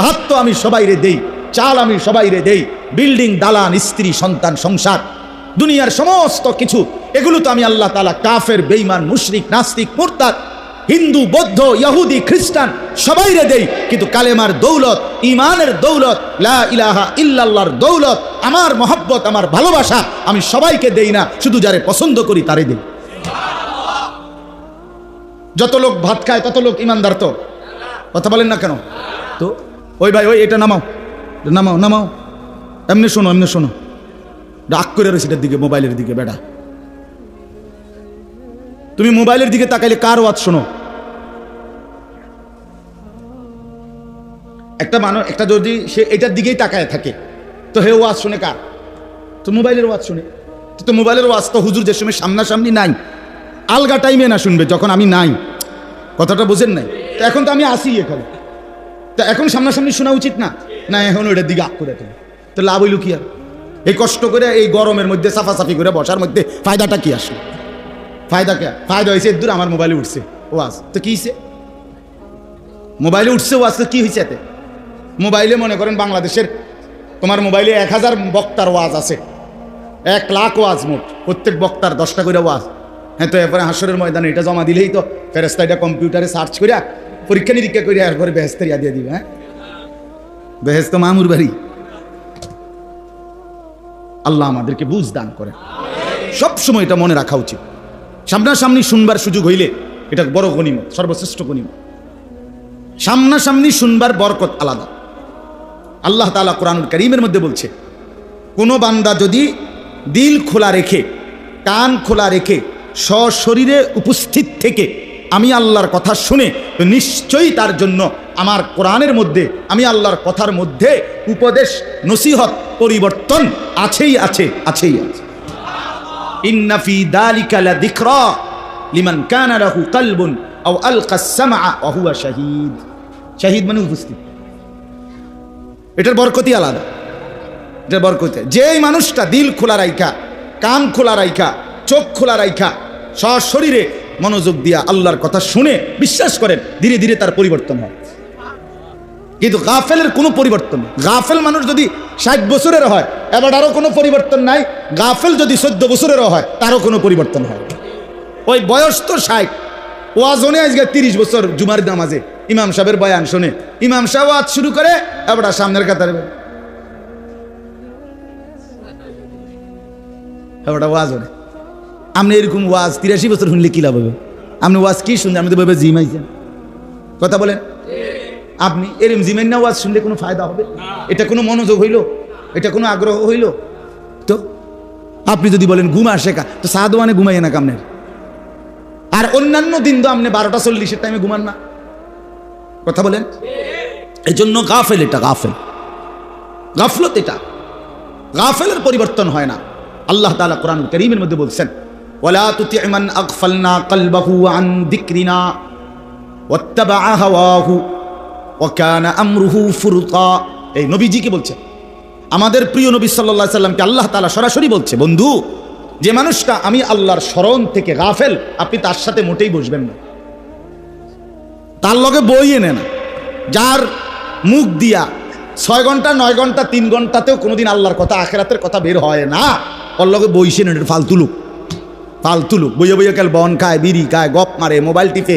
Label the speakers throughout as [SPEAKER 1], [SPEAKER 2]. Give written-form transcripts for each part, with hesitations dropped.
[SPEAKER 1] ভাত তো আমি সবাইরে দেই, চাল আমি সবাইরে দেই, বিল্ডিং, দালান, স্ত্রী, সন্তান, সংসার, দুনিয়ার সমস্ত কিছু, এগুলো তো আমি আল্লাহ তাআলা কাফের, বেঈমান, মুশরিক, নাস্তিক, মুরতাদ, হিন্দু, বৌদ্ধ, ইহুদি, খ্রিস্টান সবাইরে দেই। কিন্তু কালেমার দৌলত, ঈমানের দৌলত, লা ইলাহা ইল্লাল্লাহর দৌলত, আমার মহব্বত, আমার ভালোবাসা আমি সবাইকে দেই না, শুধু যারে পছন্দ করি তারে দেই। যত লোক ভাত খায় তত লোক ইমানদার তো? কথা বলেন না কেন? তো ওই ভাই, ওই এটা নামাও, নামাও, নামাও, এমনি শোনো, এমনি শোনো, রাগ করে রয়েছে এটার দিকে, মোবাইলের দিকে। বেটা, তুমি মোবাইলের দিকে তাকাইলে কার ওয়াজ শোনো? একটা মানুষ, একটা যদি সে এটার দিকেই তাকায় থাকে, তো হে ওয়াজ শুনে কার? তো মোবাইলের ওয়াজ শুনে। তো মোবাইলের ওয়াজ তো হুজুর যে সময় সামনাসামনি নাই, আলগা টাইমে না শুনবে, যখন আমি নাই। কথাটা বোঝেন নাই? তো এখন তো আমি আসি এখানে, তো এখন সামনাসামনি শোনা উচিত না? না, এখন ওইটার দিকে আগ করে তুমি, তো লাভ হইল কি? আর এই কষ্ট করে এই গরমের মধ্যে সাফাসাফি করে বসার মধ্যে ফায়দাটা কি আসলো? ফায়দা কে? ফায়দা হয়েছে দূর আমার মোবাইলে উঠছে ওয়াজ, তো কি হয়েছে? মোবাইলে উঠছে ওয়াজ, তো কি হয়েছে এতে? মোবাইলে মনে করেন বাংলাদেশের, তোমার মোবাইলে 1000 বক্তার ওয়াজ আছে, 1 লাখ ওয়াজ মোট, প্রত্যেক বক্তার 10টা করে ওয়াজ। হ্যাঁ, তো এরপরে হাসরের ময়দানে এটা জমা দিলেই তো ফেরেশতা এটা কম্পিউটারে সার্চ করিয়া পরীক্ষা নিরীক্ষা করিয়া এরপরে বেহেশতে ইয়া দিয়ে দিবে। হ্যাঁ, বেহেশত মামুর বাড়ি। আল্লাহ আমাদেরকে বুঝ দান করে। সবসময় এটা মনে রাখা উচিত। সামনাসামনি শুনবার সুযোগ হইলে এটা বড় গনিমত, সর্বশ্রেষ্ঠ গনিমত। সামনাসামনি শুনবার বরকত আলাদা। আল্লাহ তাআলা কোরআনুল কারীমের মধ্যে বলছে, কোনো বান্দা যদি দিল খোলা রেখে, কান খোলা রেখে, সশরীরে উপস্থিত থেকে আমি আল্লাহর কথা শুনে, তো নিশ্চয়ই তার জন্য আমার কোরআনের মধ্যে, আমি আল্লাহর কথার মধ্যে উপদেশ, নসিহত, পরিবর্তন আছেই আছে, আছেই আছে। ইন্না ফি যালিকা লাযিকরা লিমান কানা লাহু কলবুন আও আলকাস সামআ ওয়া হুয়া শাহীদ। শাহীদ মানে উপস্থিত। এটার বরকতই আলাদা। এটার বরকত, যেই মানুষটা দিল খোলা রাইখা, কান খোলা রাইখা, চোখ খোলা রাইখা, সশরীরে মনোযোগ দিয়া আল্লাহর কথা শুনে বিশ্বাস করেন, ধীরে ধীরে তার পরিবর্তন হয়। কিন্তু গাফেলের কোনো পরিবর্তন নেই। গাফেল মানুষ যদি 60 বছরের হয়, এবার আরও কোনো পরিবর্তন নাই। গাফেল যদি 14 বছরেরও হয়, তারও কোনো পরিবর্তন হয়। ওই বয়স তো 60, ওয়াজ শোনে আজকে 30 বছর, জুমার নামাজে ইমাম সাহেবের বয়ান শোনে, ইমাম সাহেব ওয়াজ শুরু করে, এবার সামনের কাতারে এবার ওয়াজ হলে আপনি এরকম ওয়াজ 83 বছর শুনলে কি লাভ হবে? আপনি ওয়াজ কি শুনছেন? আপনি তো ভাবে জিমাইছেন। কথা বলেন, আপনি এরম জিমেন না ওয়াজ শুনলে কোনো ফায়দা হবে? এটা কোনো মনোযোগ হইল? এটা কোনো আগ্রহ হইল? তো আপনি যদি বলেন ঘুম আসে কা, তো সাদওয়ানে ঘুমাইয়ে না কামনের। আর অন্যান্য দিন তো আপনি 12টা 40-এর টাইমে ঘুমান না। কথা বলেন, এই জন্য গাফেল, এটা গাফেল, গাফলত। এটা গাফেলের পরিবর্তন হয় না। আল্লাহ তাআলা কোরআন কারীমের মধ্যে বলছেন, ওয়ালা তুতি' মান আগফালনা কলবাহু আন যিকরিনা ওয়াত্তাবা'a হাওয়াহু ওয়া কানা আমরুহু ফুরতা। এই নবীজিকে বলছে, আমাদের প্রিয় নবী সাল্লাল্লাহু আলাইহি সাল্লামকে আল্লাহ তাআলা সরাসরি বলছে, বন্ধু, যে মানুষটা আমি আল্লাহর স্মরণ থেকে গাফেল, আপনি তার সাথে মোটেই বসবেন না, তার লগে বইয়ে নেন। যার মুখ দিয়া 6 ঘন্টা 9 ঘন্টা 3 ঘন্টাতেও কোনোদিন আল্লাহর কথা, আখিরাতের কথা বের হয় না, ওর লগে বইসে নেন। ফালতু লোক, ফালতু লোক। বইয়া বইয়া কাল বন খায়, বিড়ি খায়, গপ মারে, মোবাইল টিপে,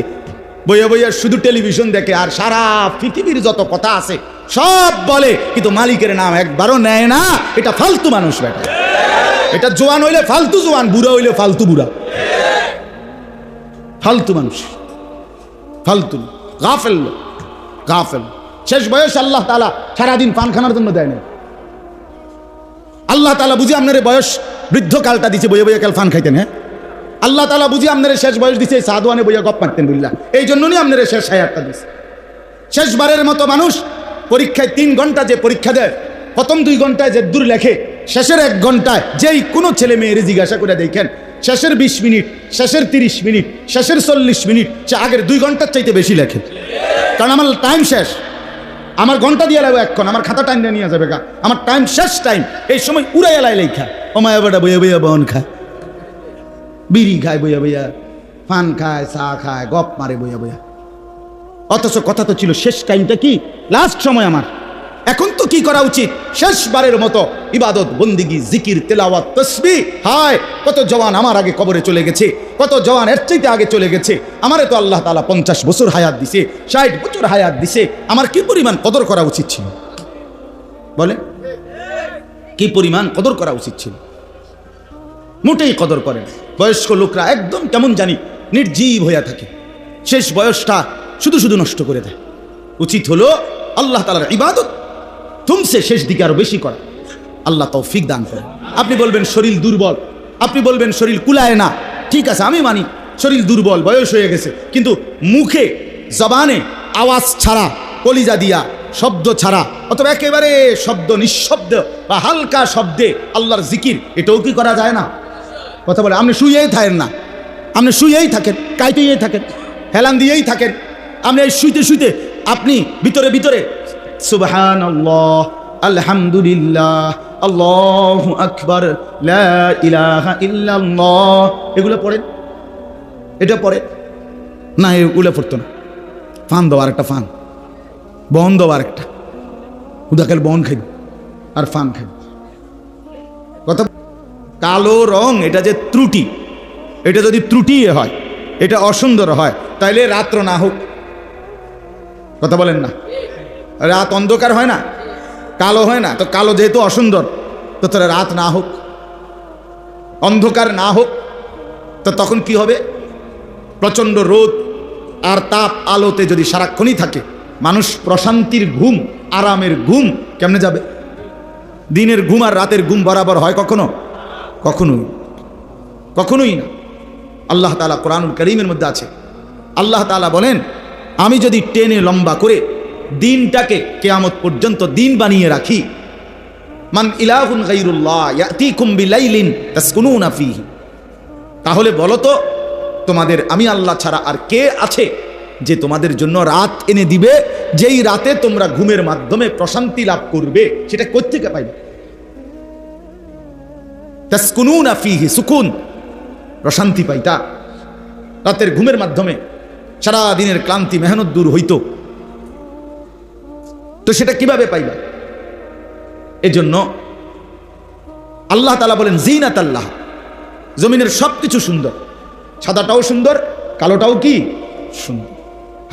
[SPEAKER 1] বইয়া বইয়া শুধু টেলিভিশন দেখে, আর সারা পৃথিবীর যত কথা আছে সব বলে, কিন্তু মালিকের নাম একবারও নেয় না। এটা ফালতু মানুষ বেটা। এটা জোয়ান হইলে ফালতু জোয়ান, বুড়া হইলে ফালতু বুড়া, ফালতু মানুষ, ফালতু গাফেল, গাফেল। শেষ বয়স আল্লাহ তাআলা সারাদিন পান খানার জন্য দেয় না। আল্লাহ তাআলা বুঝি আপনার বয়স বৃদ্ধকালটা দিচ্ছে, বইয়া বইয়া কাল পান খাইতেন। হ্যাঁ, আল্লাহ তাআলা বুঝি আপনার শেষ বয়স দিচ্ছে সাদওয়ানে বইয়া গপ মারতেন, বুঝলাম। এই জন্যই আপনার শেষ হায়াতটা দিচ্ছে। শেষবারের মতো মানুষ পরীক্ষায় 3 ঘন্টা যে পরীক্ষা দেয়, প্রথম 2 ঘন্টায় যে দূর লেখে, শেষের 1 ঘন্টায় যেই কোনো ছেলে মেয়ের জিজ্ঞাসা করে দেখেন, শেষের 20 মিনিট, শেষের 30 মিনিট, শেষের 40 মিনিট সে আগের 2 ঘন্টার চাইতে বেশি লেখে। কারণ আমার টাইম শেষ, আমার ঘন্টা দিয়ে লাগবে এখন, আমার খাতা টাইম নিয়ে যাবে গা, আমার টাইম শেষ, টাইম এই সময় উড়াই এলাই লেখা। ও মায়া বেটা বইয়া বইয়া বন খায়, বিড়ি খায় বইয়া বইয়া, পান খায়, চা খায়, গপ মারে বইয়া বইয়া। অথচ কথা তো ছিল শেষ টাইমটা কি, লাস্ট সময় আমার। এখন তো কি করা উচিত? শেষবারের মতো ইবাদত, বন্দিগি, জিকির, তেলাওয়াত, তাসবিহ। হায়, কত জওয়ান আমার আগে কবরে চলে গেছে, কত জওয়ান এর চাইতে আগে চলে গেছে। আমারে তো আল্লাহ তাআলা 50 বছর হায়াত দিছে, 60 বছর হায়াত দিছে। আমার কি পরিমাণ কদর করা উচিত ছিল? বলে কি পরিমাণ কদর করা উচিত ছিল? মোটেই কদর করেন। বয়স্ক লোকরা একদম কেমন জানি নির্জীব হইয়া থাকে, শেষ বয়সটা শুধু শুধু নষ্ট করে দেয়। উচিত হলো আল্লাহ তাআলার ইবাদত তুমসে শেষ দিকে আরো বেশি করা। আল্লাহ তৌফিক দান করে। আপনি বলবেন শরীর দুর্বল, আপনি বলবেন শরীর কুলায় না, ঠিক আছে আমি মানি শরীর দুর্বল, বয়স হয়ে গেছে, কিন্তু মুখে জবানে আওয়াজ ছাড়া, কলিজা দিয়া শব্দ ছাড়া, অথবা একেবারে শব্দ নিঃশব্দ বা হালকা শব্দে আল্লাহর জিকির, এটাও কি করা যায় না? কথা বলে আপনি শুয়েই থাকেন না, আপনি শুয়েই থাকেন, কাইতেই থাকেন, হেলান দিয়েই থাকেন। আপনি এই শুইতে শুইতে আপনি ভিতরে ভিতরে সুবহানাল্লাহ, আলহামদুলিল্লাহ, আল্লাহু আকবার, লা ইলাহা ইল্লাল্লাহ, এগুলো পড়েন। এটা পড়ে না, এগুলো পড়তো না। ফান দাও, আরেকটা ফান, বন দাও আরেকটা, উদাকাল বন খাই আর ফান খাই। কথা, কালো রং এটা যে ত্রুটি, এটা যদি ত্রুটি হয়, এটা অসুন্দর হয়, তাইলে রাত্র না হোক। কথা বলেন না, রাত অন্ধকার হয় না, কালো হয় না, তো কালো যেহেতু অসুন্দর, তো তাহলে রাত না হোক, অন্ধকার না হোক। তো তখন কি হবে? প্রচণ্ড রোদ আর তাপ আলোতে যদি সারাক্ষণই থাকে, মানুষ প্রশান্তির ঘুম, আরামের ঘুম কেমনে যাবে? দিনের ঘুম আর রাতের ঘুম বরাবর হয় কখনো? কখনোই কখনোই না। আল্লাহ তাআলা কোরআনুল কারীমের মধ্যে আছে, আল্লাহ তাআলা বলেন, আমি যদি টেনে লম্বা করে দিনটাকে কিয়ামত পর্যন্ত দিন বানিয়ে রাখি, মান ইলাহুন গায়রুল্লাহ ইয়াতিকুম বিলাইলিন তাসকুনুনা ফীহি, তাহলে বলো তো তোমাদের আমি আল্লাহ ছাড়া আর কে আছে যে তোমাদের জন্য রাত এনে দিবে, যেই রাতে তোমরা ঘুমের মাধ্যমে প্রশান্তি লাভ করবে? সেটা কোত্থেকে পাইবে? তাসকুনুনা ফীহি, সুকুন, প্রশান্তি পাইতা রাতের ঘুমের মাধ্যমে, সারা দিনের ক্লান্তি মেহনত দূর হইতো। তো সেটা কিভাবে পাইবা? এজন্য আল্লাহ তাআলা বলেন জিনাত আল্লাহ, জমিনের সবকিছু সুন্দর, সাদাটাও সুন্দর, কালোটাও কি সুন্দর,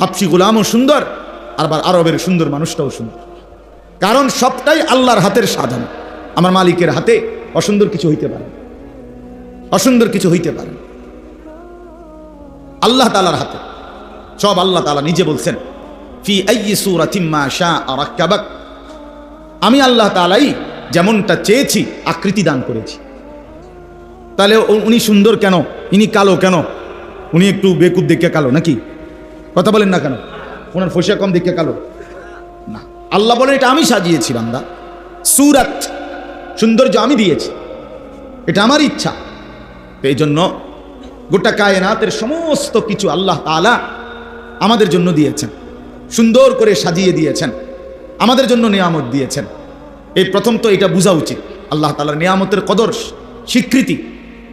[SPEAKER 1] হাবশি গোলামও সুন্দর, আবার আরবের সুন্দর মানুষটাও সুন্দর। কারণ সবটাই আল্লাহর হাতের সাধন। আমার মালিকের হাতে অসুন্দর কিছু হইতে পারে, অসুন্দর কিছু হইতে পারে, আল্লাহ তাআলার হাতে সব। আল্লাহ তাআলা নিজে বলছেন, ফি আইয়ি সূরাতিন মা শাআ রাক্কাবাক, আমি আল্লাহ তাআলাই যেমনটা চেয়েছি আকৃতি দান করেছি। তাহলে উনি সুন্দর কেন? ইনি কালো কেন? উনি একটু বেকুব দেখে কালো নাকি? কথা বলেন না কেন? ওনার ফসিয়া কম দেখে কালো না। আল্লাহ বলেন এটা আমি সাজিয়েছি বান্দা, সূরাত, সৌন্দর্য আমি দিয়েছি, এটা আমার ইচ্ছা। এই জন্য গোটা কায়নাতের সমস্ত কিছু আল্লাহ তাআলা আমাদের জন্য দিয়েছেন, সুন্দর করে সাজিয়ে দিয়েছেন, আমাদের জন্য নিয়ামত দিয়েছেন। এই প্রথম তো এটা বোঝা উচিত, আল্লাহ তাআলার নিয়ামতের কদর, স্বীকৃতি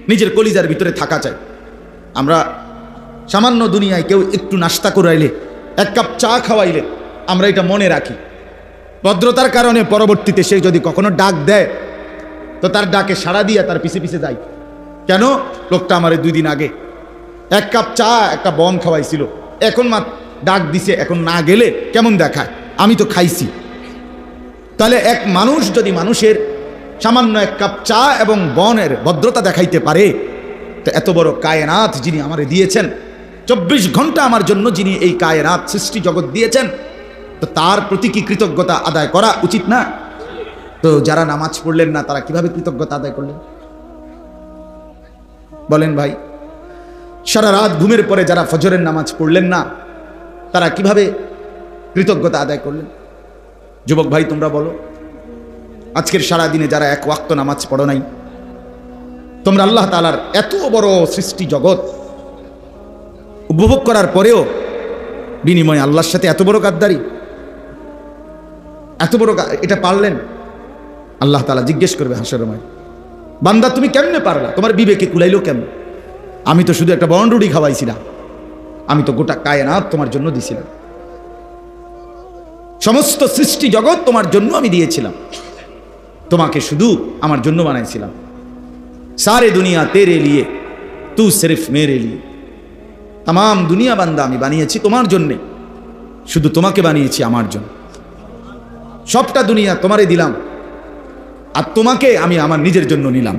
[SPEAKER 1] নিজের কলিজার ভিতরে থাকা চাই। আমরা সামান্য দুনিয়ায় কেউ একটু নাস্তা করাইলে, এক কাপ চা খাওয়াইলে আমরা এটা মনে রাখি, ভদ্রতার কারণে পরবর্তীতে সে যদি কখনো ডাক দেয় তো তার ডাকে সাড়া দিয়ে তার পিছে পিছে যাই। কেন? লোকটা আমারে 2 দিন আগে এক কাপ চা একটা বন খাওয়াইছিল, এখন ডাক দিছে, এখন না গেলে কেমন দেখায়? আমি তো খাইছি। তাহলে এক মানুষ যদি মানুষের সামান্য এক কাপ চা এবং বনের ভদ্রতা দেখাইতে পারে, তো এত বড় কায়নাত যিনি আমারে দিয়েছেন, 24 ঘন্টা আমার জন্য যিনি এই কায়নাত সৃষ্টি জগৎ দিয়েছেন, তো তার প্রতি কি কৃতজ্ঞতা আদায় করা উচিত না? তো যারা নামাজ পড়লেন না তারা কিভাবে কৃতজ্ঞতা আদায় করলেন বলেন ভাই? সারা রাত ঘুমের পরে যারা ফজরের নামাজ পড়লেন না তারা কিভাবে কৃতজ্ঞতা আদায় করলেন? যুবক ভাই তোমরা বলো, আজকের সারা দিনে যারা এক ওয়াক্ত নামাজ পড়ো নাই, তোমরা আল্লাহ তাআলার এত বড় সৃষ্টি জগৎ উপভোগ করার পরেও বিনিময়ে আল্লাহর সাথে এত বড় গাদ্দারি, এত বড় এটা পারলেন? আল্লাহ তাআলা জিজ্ঞেস করবে হাসরের মাঠে, বান্দা তুমি কেমনে পারলা? তোমার বিবেকে কুলাইলো কেমন? আমি তো শুধু একটা বনরুটি খাওয়াইছিলাম, আমি তো গোটা কায়নাত তোমার জন্য দিছিলাম। সমস্ত সৃষ্টি জগৎ তোমার জন্য আমি দিয়েছিলাম, তোমাকে শুধু আমার জন্য বানাইছিলাম। সারে দুনিয়া তেরে লিয়ে, তু সির্ফ মেরে লিয়ে। তাম দুনিয়া বান্দা আমি বানিয়েছি তোমার জন্যে, শুধু তোমাকে বানিয়েছি আমার জন্য। সবটা দুনিয়া তোমারে দিলাম, আর তোমাকে আমি আমার নিজের জন্য নিলাম।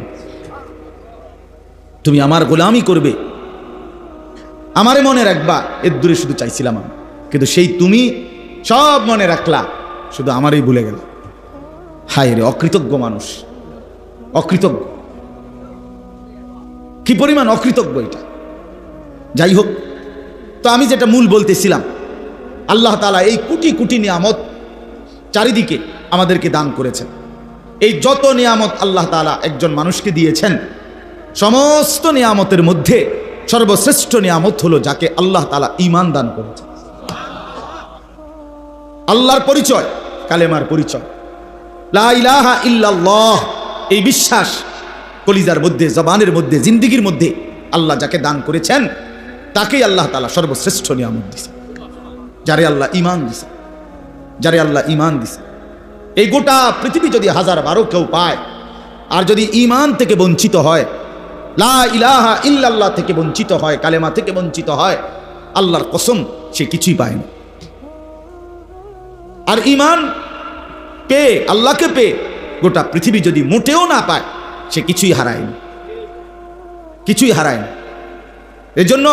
[SPEAKER 1] তুমি আমার গোলামি করবে, আমারে মনে রাখবা, এর দূরে শুধু চাইছিলাম আমি। কিন্তু সেই তুমি সব মনে রাখলা, শুধু আমারই ভুলে গেল। হায় রে অকৃতজ্ঞ মানুষ, অকৃতজ্ঞ, কি পরিমাণ অকৃতজ্ঞ এটা। যাই হোক, তো আমি যেটা মূল বলতেছিলাম, আল্লাহ তাআলা এই কোটি কোটি নিয়ামত চারিদিকে আমাদেরকে দান করেছেন। এই যত নিয়ামত আল্লাহ তাআলা একজন মানুষকে দিয়েছেন, সমস্ত নিয়ামতের মধ্যে সর্বশ্রেষ্ঠ নিয়ামত হলো যাকে আল্লাহ তাআলা ঈমান দান করেছেন। আল্লাহর পরিচয়, কালেমার পরিচয়, লা ইলাহা ইল্লাল্লাহ, এই বিশ্বাস কলিজার মধ্যে, জবানের মধ্যে, জিন্দেগির মধ্যে আল্লাহ যাকে দান করেছেন, তাকেই আল্লাহ তাআলা সর্বশ্রেষ্ঠ নিয়ামত দিয়েছেন। যারে আল্লাহ ঈমান দিয়েছেন, যারে আল্লাহ ঈমান দিয়েছেন। এই গোটা পৃথিবী যদি 1000-12 কেউ পায়, আর যদি ঈমান থেকে বঞ্চিত হয়, লা ইলাহা ইল্লাল্লাহ থেকে বঞ্চিত হয়, কালেমা থেকে বঞ্চিত হয়, আল্লাহর কসম সে কিছুই পায় না। আর ঈমান পেয়ে, আল্লাহকে পেয়ে গোটা পৃথিবী যদি মোটেও না পায়, সে কিছুই হারায় না, কিছুই হারায় না। এজন্য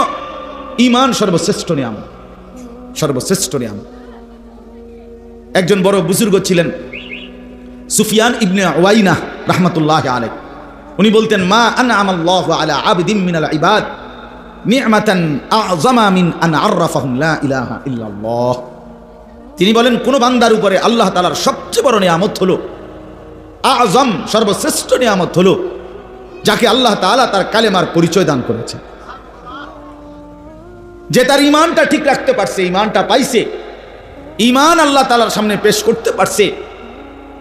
[SPEAKER 1] ঈমান সর্বশ্রেষ্ঠ নিয়ামত, সর্বশ্রেষ্ঠ নিয়ামত। একজন বড় বুজুর্গ ছিলেন সুফিয়ান ইবনে উয়াইনা রাহমাতুল্লাহি আলাইহি। উনি বলতেন, মা আনআমাল্লাহু আলা আবদিন মিনাল ইবাদ নি'মাতান আ'যামা মিন আন আররাফাহুম লা ইলাহা ইল্লাল্লাহ। তিনি বলেন, কোন বান্দার উপরে আল্লাহ তাআলার সবচেয়ে বড় নিয়ামত হলো, আ'যাম, সর্বশ্রেষ্ঠ নিয়ামত হলো যাকে আল্লাহ তাআলা তার কালেমার পরিচয় দান করেছে। যে তার ঈমানটা ঠিক রাখতে পারছে, ঈমানটা পাইছে, ঈমান আল্লাহ তাআলার সামনে পেশ করতে পারছে,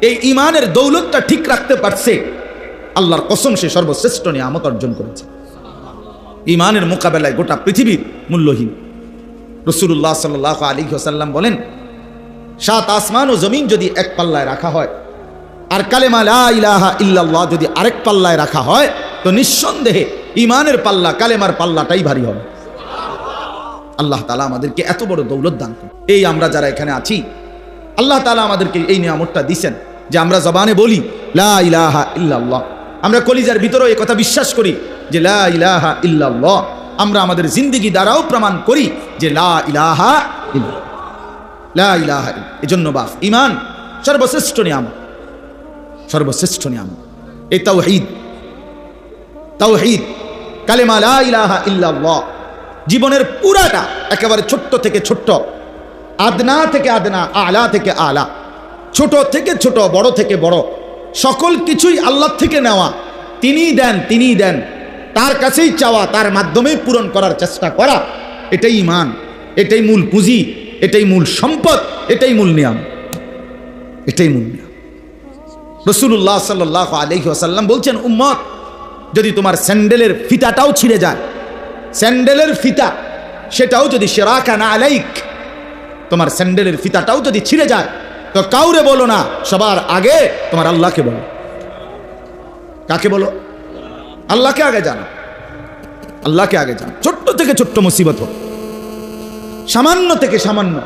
[SPEAKER 1] এই ঈমানের দৌলতটা ঠিক রাখতে পারছে, আল্লাহর কসম সে সর্বশ্রেষ্ঠ নিয়ামত অর্জন করেছে। ঈমানের মোকাবেলায় গোটা পৃথিবীর মূল্যহীন। রাসূলুল্লাহ সাল্লাল্লাহু আলাইহি ওয়াসাল্লাম বলেন, 7 আসমান ও জমিন যদি এক পাল্লায় রাখা হয়, আর কালেমা লা ইলাহা ইল্লাল্লাহ যদি আরেক পাল্লায় রাখা হয়, তো নিঃসন্দেহে ঈমানের পাল্লা, কালেমার পাল্লাটাই ভারী হবে। আল্লাহ তাআলা আমাদেরকে এত বড় দৌলত দান করেন। এই আমরা যারা এখানে আছি, আল্লাহ তাআলা আমাদেরকে এই নিয়ামতটা দিয়েছেন যে আমরা জবানে বলি লা ইলাহা ইল্লাল্লাহ। আমরা কলিজার ভিতরেও এই কথা বিশ্বাস করি যে লা ইলাহা ইল্লাল্লাহ। আমরা আমাদের জিন্দেগি দ্বারাও প্রমাণ করি যে লা ইলাহা ইল্লাল্লাহ, লা ইলাহা ইল্লাল্লাহ। এজন্য বাপ, ঈমান সর্বশ্রেষ্ঠ নিয়ামত, সর্বশ্রেষ্ঠ নিয়ামত। এই তাওহীদ, তাওহীদ, কালেমা লা ইলাহা ইল্লাল্লাহ জীবনের পুরাটা, একেবারে ছোট্ট থেকে ছোট্ট, আদনা থেকে আদনা, আলা থেকে আলা, ছোট থেকে ছোট, বড় থেকে বড়, সকল কিছুই আল্লাহ থেকে নেওয়া। তিনিই দেন, তিনিই দেন, তার কাছেই চাওয়া, তার মাধ্যমেই পূরণ করার চেষ্টা করা। এটাই ঈমান, এটাই মূল পুঁজি, এটাই মূল সম্পদ, এটাই মূল নিয়াম, এটাই মূল নিয়াম। রাসূলুল্লাহ সাল্লাল্লাহু আলাইহি ওয়াসাল্লাম বলছেন, উম্মত, যদি তোমার স্যান্ডেলের ফিতাটাও ছিঁড়ে যায়, স্যান্ডেলের ফিতা সেটাও যদি শিরাকান আলাইক, তোমার স্যান্ডেলের ফিতাটাও যদি ছিঁড়ে যায়, তো কাউরে বলো না, সবার আগে তোমার আল্লাহকে বলো। কাকে বলো? আল্লাহকে আগে জানো, আল্লাহকে আগে জানো। ছোট্ট থেকে ছোট্ট মুসিবত হোক, সামান্য থেকে সামান্য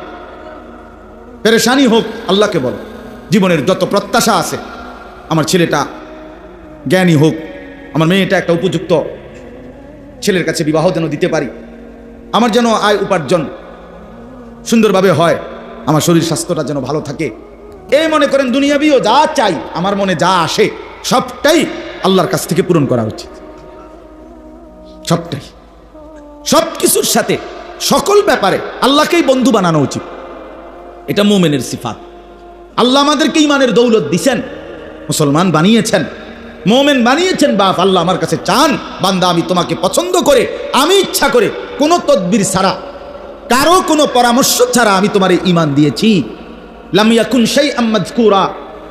[SPEAKER 1] পেরেশানি হোক, আল্লাহকে বলো। জীবনের যত প্রত্যাশা আছে, আমার ছেলেটা জ্ঞানী হোক, আমার মেয়েটা একটা উপযুক্ত ছেলের কাছে বিবাহ যেন দিতে পারি, আমার যেন আয় উপার্জন সুন্দরভাবে হয়, আমার শরীর স্বাস্থ্যটা যেন ভালো থাকে, এই মনে করেন দুনিয়াবিও যা চাই, আমার মনে যা আসে, সবটাই আল্লাহর কাছ থেকে পূরণ করা উচিত। সবটাই, সব কিছুর সাথে, সকল ব্যাপারে আল্লাহকেই বন্ধু বানানো উচিত। এটা মুমিনের সিফাত। আল্লাহ আমাদেরকে ঈমানের দৌলত দিয়েছেন, মুসলমান বানিয়েছেন, মুমিন বানিয়েছেন। বাপ, আল্লাহ আমার কাছে চান, বান্দা আমি তোমাকে পছন্দ করে, আমি ইচ্ছা করে, কোনো তদবির ছাড়া, কারো কোনো পরামর্শ ছাড়া আমি তোমার ঈমান দিয়েছি। লাম ইয়াকুন শাইআম মাযকুরা,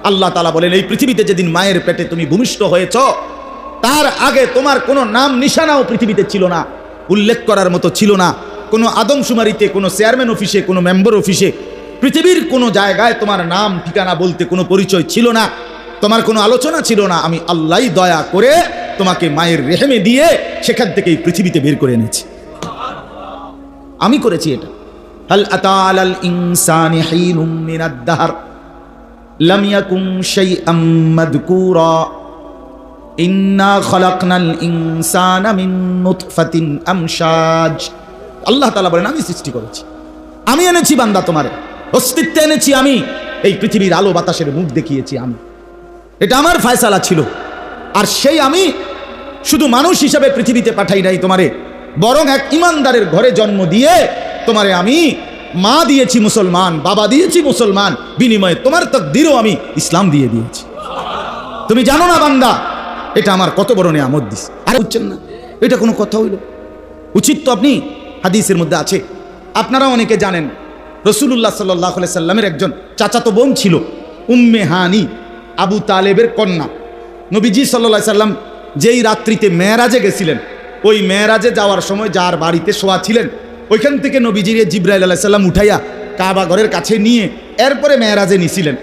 [SPEAKER 1] আল্লাহ তাআলা বলেন, এই পৃথিবীতে যেদিন মায়ের পেটে তুমি ভূমিষ্ঠ হয়েছ, তার আগে তোমার কোনো নাম নিশানাও পৃথিবীতে ছিল না, উল্লেখ করার মতো ছিল না। কোনো আদমশুমারিতে, কোনো চেয়ারম্যান অফিসে, কোনো মেম্বার অফিসে পৃথিবীর কোনো জায়গায় তোমার নাম ঠিকানা বলতে কোনো পরিচয় ছিল না, তোমার কোনো আলোচনা ছিল না, আমি আল্লাহই দয়া করে তোমাকে মায়ের রেহেমে দিয়ে সেখান থেকে এই পৃথিবীতে বের করে এনেছি। আমি করেছি এটা। হাল আতা আলাল ইনসানি হিনুম মিনাদ দাহর লাম ইয়াকুন শাইআম মাযকুরা ইন্না খালাকনাল ইনসানা মিন নুতফাতিন আমশাজ। আল্লাহ তাআলা বলেন আমি সৃষ্টি করেছি, আমি এনেছি বান্দা, তোমার অস্তিত্বে এনেছি আমি, এই পৃথিবীর আলো বাতাসের মুখ দেখিয়েছি আমি, এটা আমার ফয়সালা ছিল। আর সেই আমি শুধু মানুষ হিসাবে পৃথিবীতে পাঠাই নাই তোমারে, বরং এক ইমানদারের ঘরে জন্ম দিয়ে তোমারে আমি মা দিয়েছি মুসলমান, বাবা দিয়েছি মুসলমান, বিনিময়ে তোমার তাকদীরও আমি ইসলাম দিয়ে দিয়েছি। তুমি জানো না বান্দা, এটা আমার কত বড় নিয়ামত দিস। আর বুঝছেন না, এটা কোনো কথা হইল? উচিত তো আপনি, হাদিসের মধ্যে আছে, আপনারা অনেকে জানেন, রাসূলুল্লাহ সাল্লাল্লাহু আলাইহি সাল্লামের একজন চাচাতো বোন ছিল, উম্মে হানি, আবু তালেবের কন্যা। নবীজি সাল্লাল্লাহু আলাইহি সাল্লাম যেই রাত্রিতে মেরাজে গেছিলেন, ওই মেরাজে যাওয়ার সময় যার বাড়িতে শোয়া ছিলেন, ওইখান থেকে নবীজির জিবরাইল আলাইহিস সালাম উঠাইয়া কাবা ঘরের কাছে নিয়ে এরপরে মেরাজে নিছিলেন।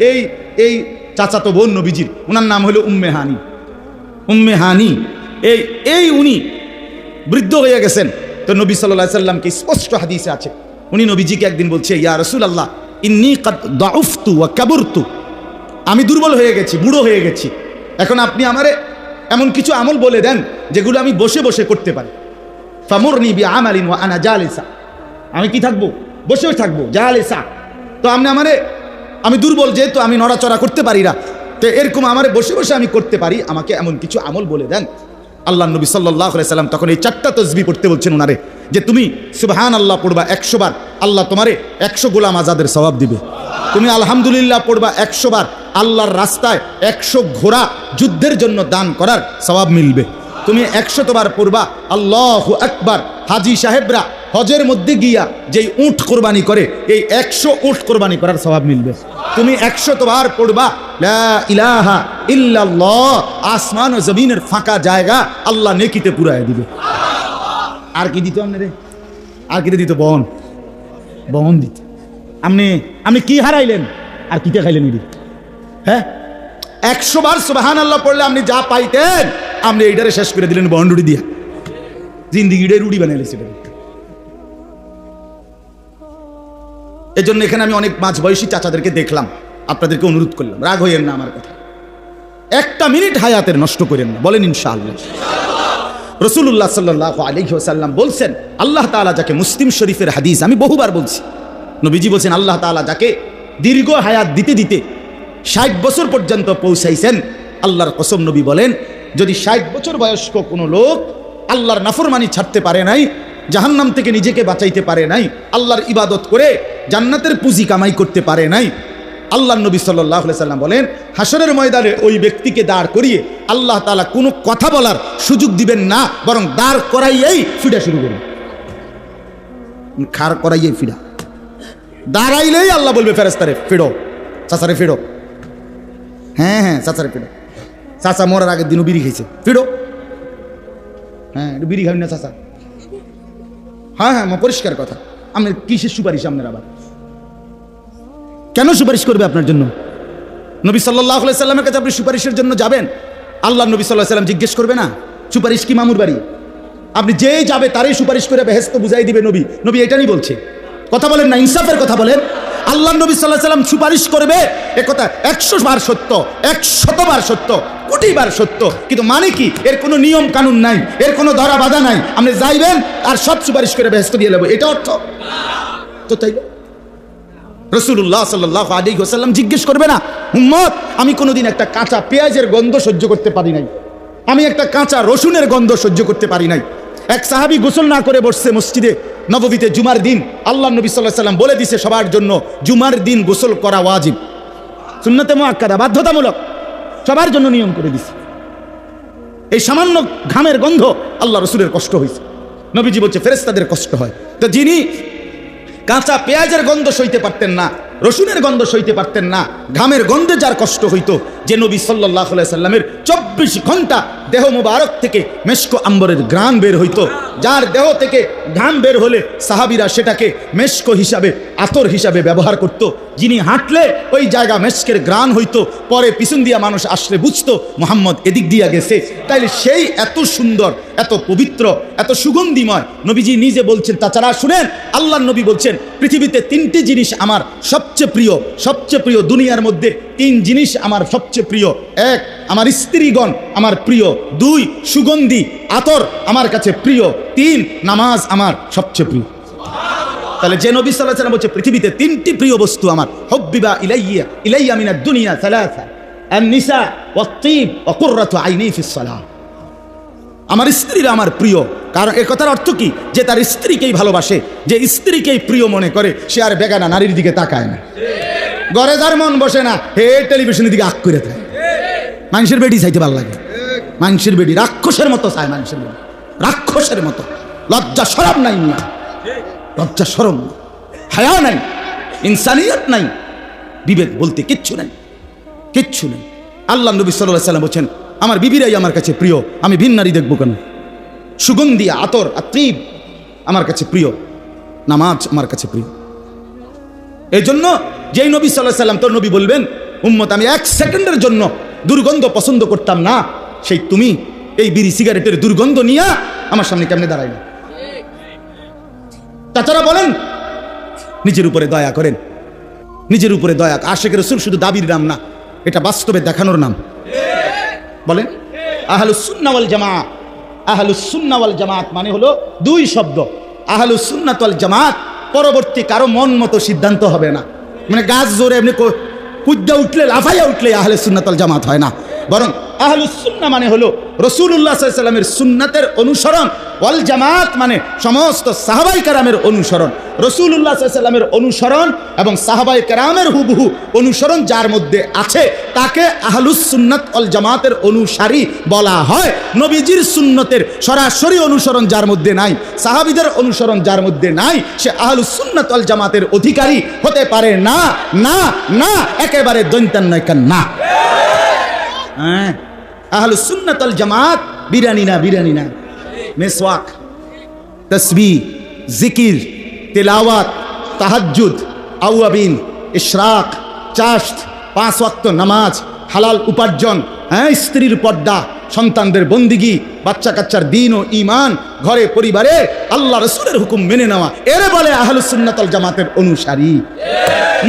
[SPEAKER 1] এই চাচাতো বোন নবীজির, ওনার নাম হলো উম্মে হানি। উম্মে হানি এই উনি বৃদ্ধ হয়ে গেছেন। তো নবী সাল্লাল্লাহু আলাইহি সাল্লামকে স্পষ্ট হাদিসে আছে, উনি নবীজিকে একদিন বলছে, ইয়া রাসূলুল্লাহ ইন্নী কাদ দাউফতু ওয়া কাবুরতু, আমি দুর্বল হয়ে গেছি, বুড়ো হয়ে গেছি, এখন আপনি আমারে এমন কিছু আমল বলে দেন যেগুলো আমি বসে বসে করতে পারি। ফামুরনি বিআমালিন ওয়া আনা জালিসা, আমি কি থাকবো? বসে থাকবো, জালিসা। তো আপনি আমারে, আমি দুর্বল যেহেতু, আমি নড়াচড়া করতে পারি না, তো এরকম আমারে বসে বসে আমি করতে পারি, আমাকে এমন কিছু আমল বলে দেন। আল্লাহ নবী সাল্লাল্লাহু আলাইহি সাল্লাম তখন এই 4টা তাসবিহ পড়তে বলছেন ওনারে, যে তুমি সুবহানাল্লাহ পড়বা 100 বার, আল্লাহ তোমারে 100 গোলাম আজাদের সওয়াব দিবে। তুমি আলহামদুলিল্লাহ পড়বা 100 বার, আল্লাহর রাস্তায় 100 ঘোড়া যুদ্ধের জন্য দান করার সওয়াব মিলবে। তুমি 100 বার পড়বা আল্লাহু আকবার, হাজী সাহেবরা হজের মধ্যে গিয়া যেই উট কোরবানি করে, এই 100 উট কোরবানি করার সওয়াব মিলবে। তুমি 100 বার পড়বা লা ইলাহা ইল্লাল্লাহ, আসমান ও জমিনের ফাঁকা জায়গা আল্লাহ নেকিতে পুরায় দিবে। আর কি দিত আপনারে? আর কি দিত? বন দিত। আপনি কি হারাইলেন আর কিতে খাইলেন? হ্যাঁ, 100 বার সুবহানাল্লাহ পড়লে আপনি যা পাইতেন, আপনি এইটারে শেষ করে দিলেন বন রুটি দিয়া, জিন্দিগিটাই রুটি বানাইলেছিলেন। এই জন্য এখানে আমি অনেক মাঝ বয়সী চাচাদেরকে দেখলাম, আপনাদেরকে অনুরোধ করলাম, রাগ হইয়েন না আমার কথা, একটা মিনিট হায়াতের নষ্ট করেন না, বলেন ইনশাআল্লাহ। রাসূলুল্লাহ সাল্লাল্লাহু আলাইহি ওয়াসাল্লাম বলছেন, আল্লাহ তাআলা যাকে, মুসলিম শরীফের হাদিস, আমি বহুবার বলছি, নবীজি বলছেন আল্লাহ তাআলা যাকে দীর্ঘ হায়াত দিতে দিতে 60 বছর পর্যন্ত পৌঁছাইছেন, আল্লাহর কসম নবী বলেন, যদি 60 বছর বয়স্ক কোনো লোক আল্লাহর নাফরমানি ছাড়তে পারে নাই, জাহান্নাম থেকে নিজেকে বাঁচাইতে পারে নাই, আল্লাহর ইবাদত করে জান্নাতের পুঁজি কামাই করতে পারে নাই, আল্লাহর নবী সাল্লাল্লাহু আলাইহি সাল্লাম বলেন, হাসরের ময়দানে ওই ব্যক্তিকে দাঁড় করিয়ে আল্লাহ তাআলা কোনো কথা বলার সুযোগ দিবেন না, বরং দাঁড় করাইয়েই ফিডা শুরু করবেন। খাড় করাইয়েই ফিডা, দাঁড়াইলেই আল্লাহ বলবে ফেরেশতারে, ফিডো চাচারে, ফিডো। হ্যাঁ চাচারে ফিডো। চাচা মরার আগের দিনও বিড়ি খেয়েছে, ফিডো। হ্যাঁ, বিড়ি খাবেন না চাচা? হ্যাঁ, পরিষ্কার কথা। আপনার কিসের সুপারিশ? আপনার আবার কেন সুপারিশ করবে আপনার জন্য? নবী সাল্লাল্লাহু আলাইহি সাল্লামের কাছে আপনি সুপারিশের জন্য যাবেন, আল্লাহ নবী সাল্লাল্লাহু আলাইহি সাল্লাম জিজ্ঞেস করবে না সুপারিশ কি মামুর বাড়ি? আপনি যেই যাবে তারই সুপারিশ করে বেহেশত বুঝাই দিবে নবী এটাই বলছে। কথা বলেন না, ইনসাফের কথা বলেন। আল্লাহ নবী সাল্লাল্লাহু আলাইহি সাল্লাম সুপারিশ করবে, এ কথা 100 বার সত্য, 100 বার সত্য, কোটি বার সত্য, কিন্তু মানে কি? এর কোনো নিয়ম কানুন নাই, এর কোনো ধরা বাধা নাই। আপনি যাইবেন আর সব সুপারিশ করে বেহেশত দিয়ে নেব, এটা অর্থ তো তাই? রাসূলুল্লাহ সাল্লাল্লাহু আলাইহি ওয়াসাল্লাম জিজ্ঞেস করবে না, উম্মত আমি কোনোদিন একটা কাঁচা পেঁয়াজের গন্ধ সহ্য করতে পারি নাই, আমি একটা কাঁচা রসুনের গন্ধ সহ্য করতে পারি নাই। এক সাহাবী গোসল না করে বসছে মসজিদে নববীতে জুমার দিন, আল্লাহ নবী সাল্লাল্লাহু আলাইহি ওয়াসাল্লাম বলে দিছে সবার জন্য জুমার দিন গোসল করা ওয়াজিব, সুন্নতে মুআক্কাদা, বাধ্যতামূলক, সবার জন্য নিয়ম করে দিছে। এই সামান্য ঘামের গন্ধ আল্লাহ রসুলের কষ্ট হয়েছে। নবীজি বলছে ফেরেশতাদের কষ্ট হয়। তো যিনি কাঁচা পেঁয়াজের গন্ধ সইতে পারতেন না, রসুনের গন্ধ সইতে পারতেন না, ঘামের গন্ধে যার কষ্ট হইতো, যে নবী সাল্লাল্লাহু আলাইহি সাল্লামের 24 ঘন্টা দেহ মুবারক থেকে মেশক আম্বরের ঘ্রাণ বের হইতো, যার দেহ থেকে ঘাম বের হলে সাহাবীরা সেটাকে মেশক হিসাবে, আতর হিসাবে ব্যবহার করত। যিনি হাঁটলে ওই জায়গা মেশকের ঘ্রাণ হইতো, পরে পিছন দিয়া মানুষ আসলে বুঝতো মুহাম্মদ এদিক দিয়া গেছে। তাইলে সেই এত সুন্দর, এত পবিত্র, এত সুগন্ধিময় নবীজি নিজে বলছেন। তাছাড়া শুনেন, আল্লাহর নবী বলছেন পৃথিবীতে তিনটি জিনিস আমার সবচেয়ে প্রিয়, সবচেয়ে প্রিয় দুনিয়ার মধ্যে তিন জিনিস আমার সবচেয়ে প্রিয়। এক, আমার স্ত্রীগণ আমার প্রিয়। দুই, সুগন্ধি আতর আমার কাছে প্রিয়। তিন, নামাজ আমার সবচেয়ে প্রিয়। তাহলে যে নবী সাল্লাল্লাহু আলাইহি ওয়াসাল্লাম বলছে পৃথিবীতে তিনটি প্রিয় বস্তু আমার, হুব্বিবা ইলাইয়া মিনাদ দুনিয়া সালাসা, আন-নিসা ওয়াত-তিব ওয়া কুররাতু আইনি ফিস সালাহ। আমার স্ত্রীরা আমার প্রিয়। কারণ এ কথার অর্থ কি? যে তার স্ত্রীকেই ভালোবাসে, যে স্ত্রীকেই প্রিয় মনে করে, সে আর বেগানা নারীর দিকে তাকায় না। ঘরে যার মন বসে না, হে টেলিভিশনের দিকে আঁক করে থাকে। মানুষের বেডি চাইতে ভালো লাগে, মানুষের বেডি রাক্ষসের মতো চায়, মানুষের বেডি রাক্ষসের মতো। লজ্জা শরম নাই, লজ্জা শরম, হায়া নাই, ইনসানিয়ত নাই, বিবেক বলতে কিচ্ছু নাই, কিচ্ছু নেই। আল্লাহ নবী সাল্লাল্লাহু আলাইহি ওয়াসাল্লাম বলছেন আমার বিবিরাই আমার কাছে প্রিয়, আমি ভিন নারী দেখবো কেন? সুগন্ধি আতর আত্রিব আমার কাছে প্রিয়, নামাজ আমার কাছে প্রিয়। এই জন্য যেই নবী সাল্লাল্লাহু আলাইহি ওয়াসাল্লাম, তোর নবী বলবেন উম্মত আমি এক সেকেন্ডের জন্য দুর্গন্ধ পছন্দ করতাম না, সেই তুমি এই বিড়ি সিগারেটের দুর্গন্ধ নিয়ে আমার সামনে কেমনে দাঁড়াই না? তাছাড়া বলেন নিজের উপরে দয়া করেন, নিজের উপরে দয়া। আশিক রাসূল শুধু দাবির নাম না, এটা বাস্তবে দেখানোর নাম। বলেন আহলুস সুন্নাহ ওয়াল জামাত। আহলুস সুন্নাহ ওয়াল জামাত মানে হলো দুই শব্দ। আহলুস সুন্নাহ ওয়াল জামাত পরবর্তী কারো মন মতো সিদ্ধান্ত হবে না। মানে গাছ জোরে এমনি কুদ্দা উঠলে, লাফাইয়া উঠলে আহলে সুন্নাত ওয়াল জামাত হয় না, বরং আহলুস সুন্নাহ মানে হলো রাসূলুল্লাহ সাল্লাল্লাহু আলাইহি ওয়াসাল্লামের সুন্নাতের অনুসরণ, ওয়াল জামাত মানে সমস্ত সাহাবায়ে কেরামের অনুসরণ। রাসূলুল্লাহ সাল্লাল্লাহু আলাইহি ওয়াসাল্লামের অনুসরণ এবং সাহাবায়ে কেরামের হুবহু অনুসরণ যার মধ্যে আছে তাকে আহলুস সুন্নাত ওয়াল জামাতের অনুসারী বলা হয়। নবীজির সুন্নতের সরাসরি অনুসরণ যার মধ্যে নাই, সাহাবীদের অনুসরণ যার মধ্যে নাই, সে আহলুস সুন্নাত ওয়াল জামাতের অধিকারী হতে পারে না, না না, একেবারে দৈন্তান নয় কান না। হ্যাঁ, আহলুস সুন্নাত ওয়াল জামাত বিরানি না, বিরানি না। মিসওয়াক, তাসবিহ, জিকির, তিলাওয়াত, তাহাজ্জুদ, আওয়াবিন, ইশরাক, চাশত, 5 ওয়াক্ত নামাজ, হালাল উপার্জন, হ্যাঁ, স্ত্রীর পর্দা, সন্তানদের বন্দিগি, বাচ্চা কাচ্চার দিন ও ঈমান, ঘরে পরিবারে আল্লাহ রাসূলের হুকুম মেনে নেওয়া, এর বলে আহলুস সুন্নাত ওয়াল জামাতের অনুসারী।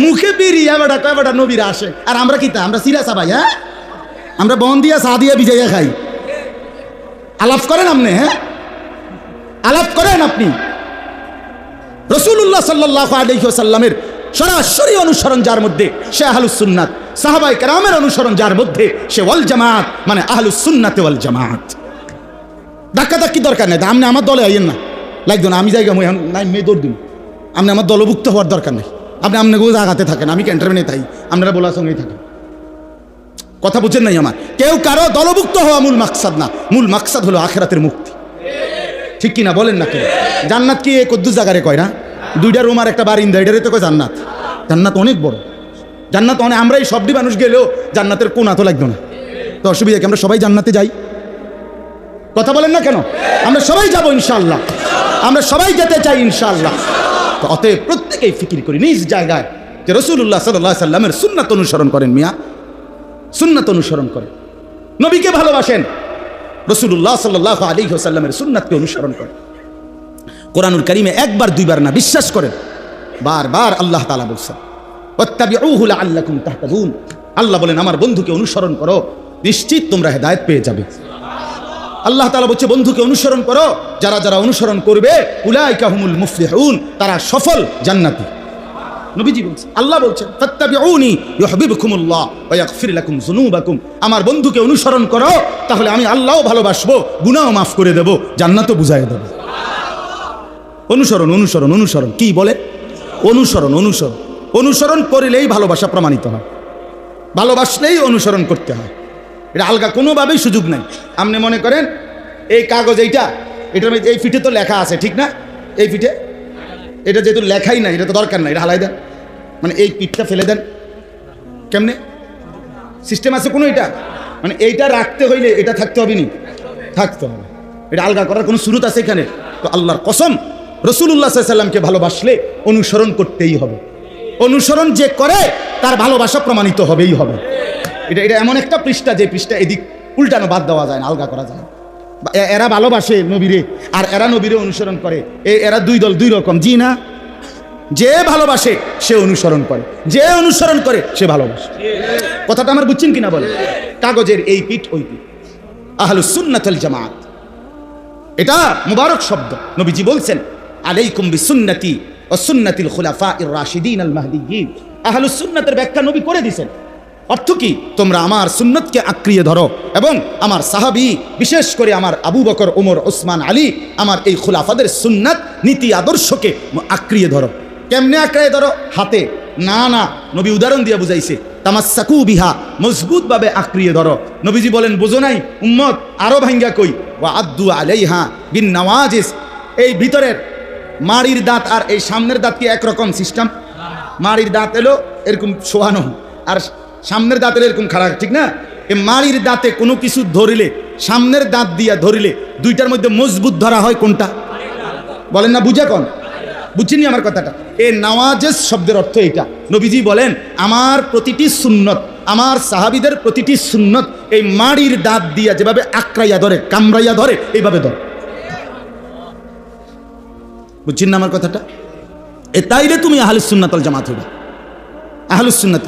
[SPEAKER 1] মুখে বিড়ি এবারটা কয়বারটা নবীরা আসে, আর আমরা কি তা? আমরা সিরাসা ভাই, হ্যাঁ, আমরা বন্দিয়া সাদিয়া বিজাইয়া খাই। আলাপ করেন আপনি, হ্যাঁ, আলাপ করেন আপনি। রাসূলুল্লাহ সাল্লাল্লাহু আলাইহি ওয়াসাল্লামের সরাসরি অনুসরণ যার মধ্যে সে আহলুস সুন্নাত, সাহাবায়ে কেরামের অনুসরণ যার মধ্যে সে ওয়াল জামাত, মানে আহলুস সুন্নাত ওয়াল জামাত। ধাক্কাধাক্কি দরকার নেই, আপনি আমার দলে আইয়েন না, লাগতো না, আমি জায়গা নাই মেয়ে দৌড় দিন, আপনি আমার দলভুক্ত হওয়ার দরকার নেই, আপনি আপনাকে জায়গাতে থাকেন, আমি ক্যান্টারমেনে তাই, আপনারা বলার সঙ্গেই থাকেন। কথা বুঝেন নাই আমার? কেউ কারো দলভুক্ত হওয়া মূল মাকসাদ না, মূল মাকসাদ হলো আখিরাতের মুক্তি। ঠিক কিনা বলেন না? কেউ জান্নাত কি কদ্দুস জায়গারে কয় না, 2টা রুম আর একটা বারিন্দা, এটারে তো কয় জান্নাত। জান্নাত অনেক বড়, জান্নাত অনেক। আমরা এই সবটি মানুষ গেলেও জান্নাতের কোনা তো লাগতো না, তো অসুবিধা কি? আমরা সবাই জান্নাতে যাই, কথা বলেন না কেন? আমরা সবাই যাব ইনশাআল্লাহ, আমরা সবাই যেতে চাই ইনশাআল্লাহ। তো অতএব প্রত্যেকেই ফিকির করি নিজ জায়গায় যে রাসূলুল্লাহ সাল্লাল্লাহু আলাইহি ওয়াসাল্লামের সুন্নাত অনুসরণ করেন। মিয়া সুন্নাত অনুসরণ করেন, নবীকে ভালোবাসেন, রাসূলুল্লাহ সাল্লাল্লাহু আলাইহি ওয়াসাল্লামের সুন্নাতকে অনুসরণ করেন। কোরআনুল কারীমে একবার দুইবার না, বিশ্বাস করেন বারবার আল্লাহ তাআলা বলছেন ওয়াত্তাবিউহু লাআল্লাকুম তাহতাদুন। আল্লাহ বলেন আমার বন্ধুকে অনুসরণ করো, নিশ্চিত তোমরা হেদায়েত পেয়ে যাবে। আল্লাহ তাআলা বলছে বন্ধুকে অনুসরণ করো, যারা যারা অনুসরণ করবে উলাইকা হুমুল মুফলিহুন, তারা সফল জান্নাতি। নবীজি বলছেন, আল্লাহ বলছেন ফাত্তাবিউনি ইউহিব্বুকুমুল্লাহ ওয়া ইয়াগফির লাকুম যুনুবাকুম। আমার বন্ধুকে অনুসরণ করো, তাহলে আমি আল্লাহও ভালোবাসবো, গুনাহও মাফ করে দেব, জান্নাতও বুঝাইয়া দেব। অনুসরণ অনুসরণ অনুসরণ, কি বলে? অনুসরণ অনুসরণ অনুসরণ করলেই ভালোবাসা প্রমাণিত হয়, ভালোবাসলেই অনুসরণ করতে হয়, এটা আলগা কোনোভাবেই সুযোগ নাই। আপনি মনে করেন এই কাগজ এইটা, এটার এই ফিটে তো লেখা আছে, ঠিক না? এই ফিটে এটা যেহেতু লেখাই নাই, এটা তো দরকার নাই, এটা হালাই দেন, মানে এই পিঠটা ফেলে দেন। কেমনে সিস্টেম আছে কোনো? এটা মানে এইটা রাখতে হইলে এটা থাকতে হবে নি, থাকতে হবে। এটা আলগা করার কোনো সুরত আছে এখানে? তো আল্লাহর কসম, রাসূলুল্লাহ সাল্লাল্লাহু আলাইহি ওয়াসাল্লামকে ভালোবাসলে অনুসরণ করতেই হবে। অনুসরণ যে করে তার ভালোবাসা প্রমাণিত হবেই হবে। এটা এমন একটা পৃষ্ঠা, যে পৃষ্ঠা এদিক উল্টানো বাদ দেওয়া যায় না, আলগা করা যায় না। এরা ভালোবাসে নবীরে আর এরা নবীরে অনুসরণ করে, এরা দুই দল, দুই রকম। জি না, যে ভালোবাসে সে অনুসরণ করে, যে অনুসরণ করে সে ভালোবাসে। কথাটা আমার বুঝছেন কিনা বলে? কাগজের এই পিঠ ওই পিঠ, আহলুস সুন্নাত ওয়াল জামাত, এটা মুবারক শব্দ। নবীজি বলছেন, আলাইকুম বিসুন্নতি ওয়া সুন্নাতিল খুলাফাইর রাশিদিন আল মাহদিয়্যিন। আহলুস সুন্নাতের ব্যাখ্যা নবী করে দিয়েছেন। অর্থ কি? তোমরা আমার সুন্নতকে আঁকড়িয়ে ধরো এবং আমার সাহাবী, বিশেষ করে আমার আবু বকর, ওমর, ওসমান, আলী, আমার এই খুলাফাদের সুন্নাত নীতি আদর্শকে আঁকড়িয়ে ধরো। কেমনে আঁকড়িয়ে ধরো? হাতে না, নবী উদাহরণ দিয়ে বুঝাইছে, তামাসসাকু বিহা, মজবুত ভাবে আঁকড়িয়ে ধরো। নবীজি বলেন, বোঝো নাই উম্মত, আরো ভাঙ্গা কই, ওয়া আদ্দু আলাইহা বিন নওয়াজিস। এই ভিতরের মাড়ির দাঁত আর এই সামনের দাঁত কি একরকম সিস্টেম? মাড়ির দাঁত এলো এরকম শোয়ানো, আর সামনের দাঁত এলো এরকম খাড়া, ঠিক না? এই মাড়ির দাঁতে কোনো কিছু ধরিলে, সামনের দাঁত দিয়া ধরিলে দুইটার মধ্যে মজবুত ধরা হয় কোনটা? বলেন না, বুঝা কোন? বুঝছেনি আমার কথাটা? এই নওয়াজেস শব্দের অর্থ এটা। নবীজি বলেন, আমার প্রতিটি সুন্নত, আমার সাহাবীদের প্রতিটি সুন্নত এই মাড়ির দাঁত দিয়া যেভাবে আঁকড়াইয়া ধরে, কামড়াইয়া ধরে, এইভাবে ধরে। বুঝছেন না আমার কথাটা? তাইলে তুমি আহলুস সুন্নাত ওয়াল জামাত হইবা। আহলুস সুন্নাত,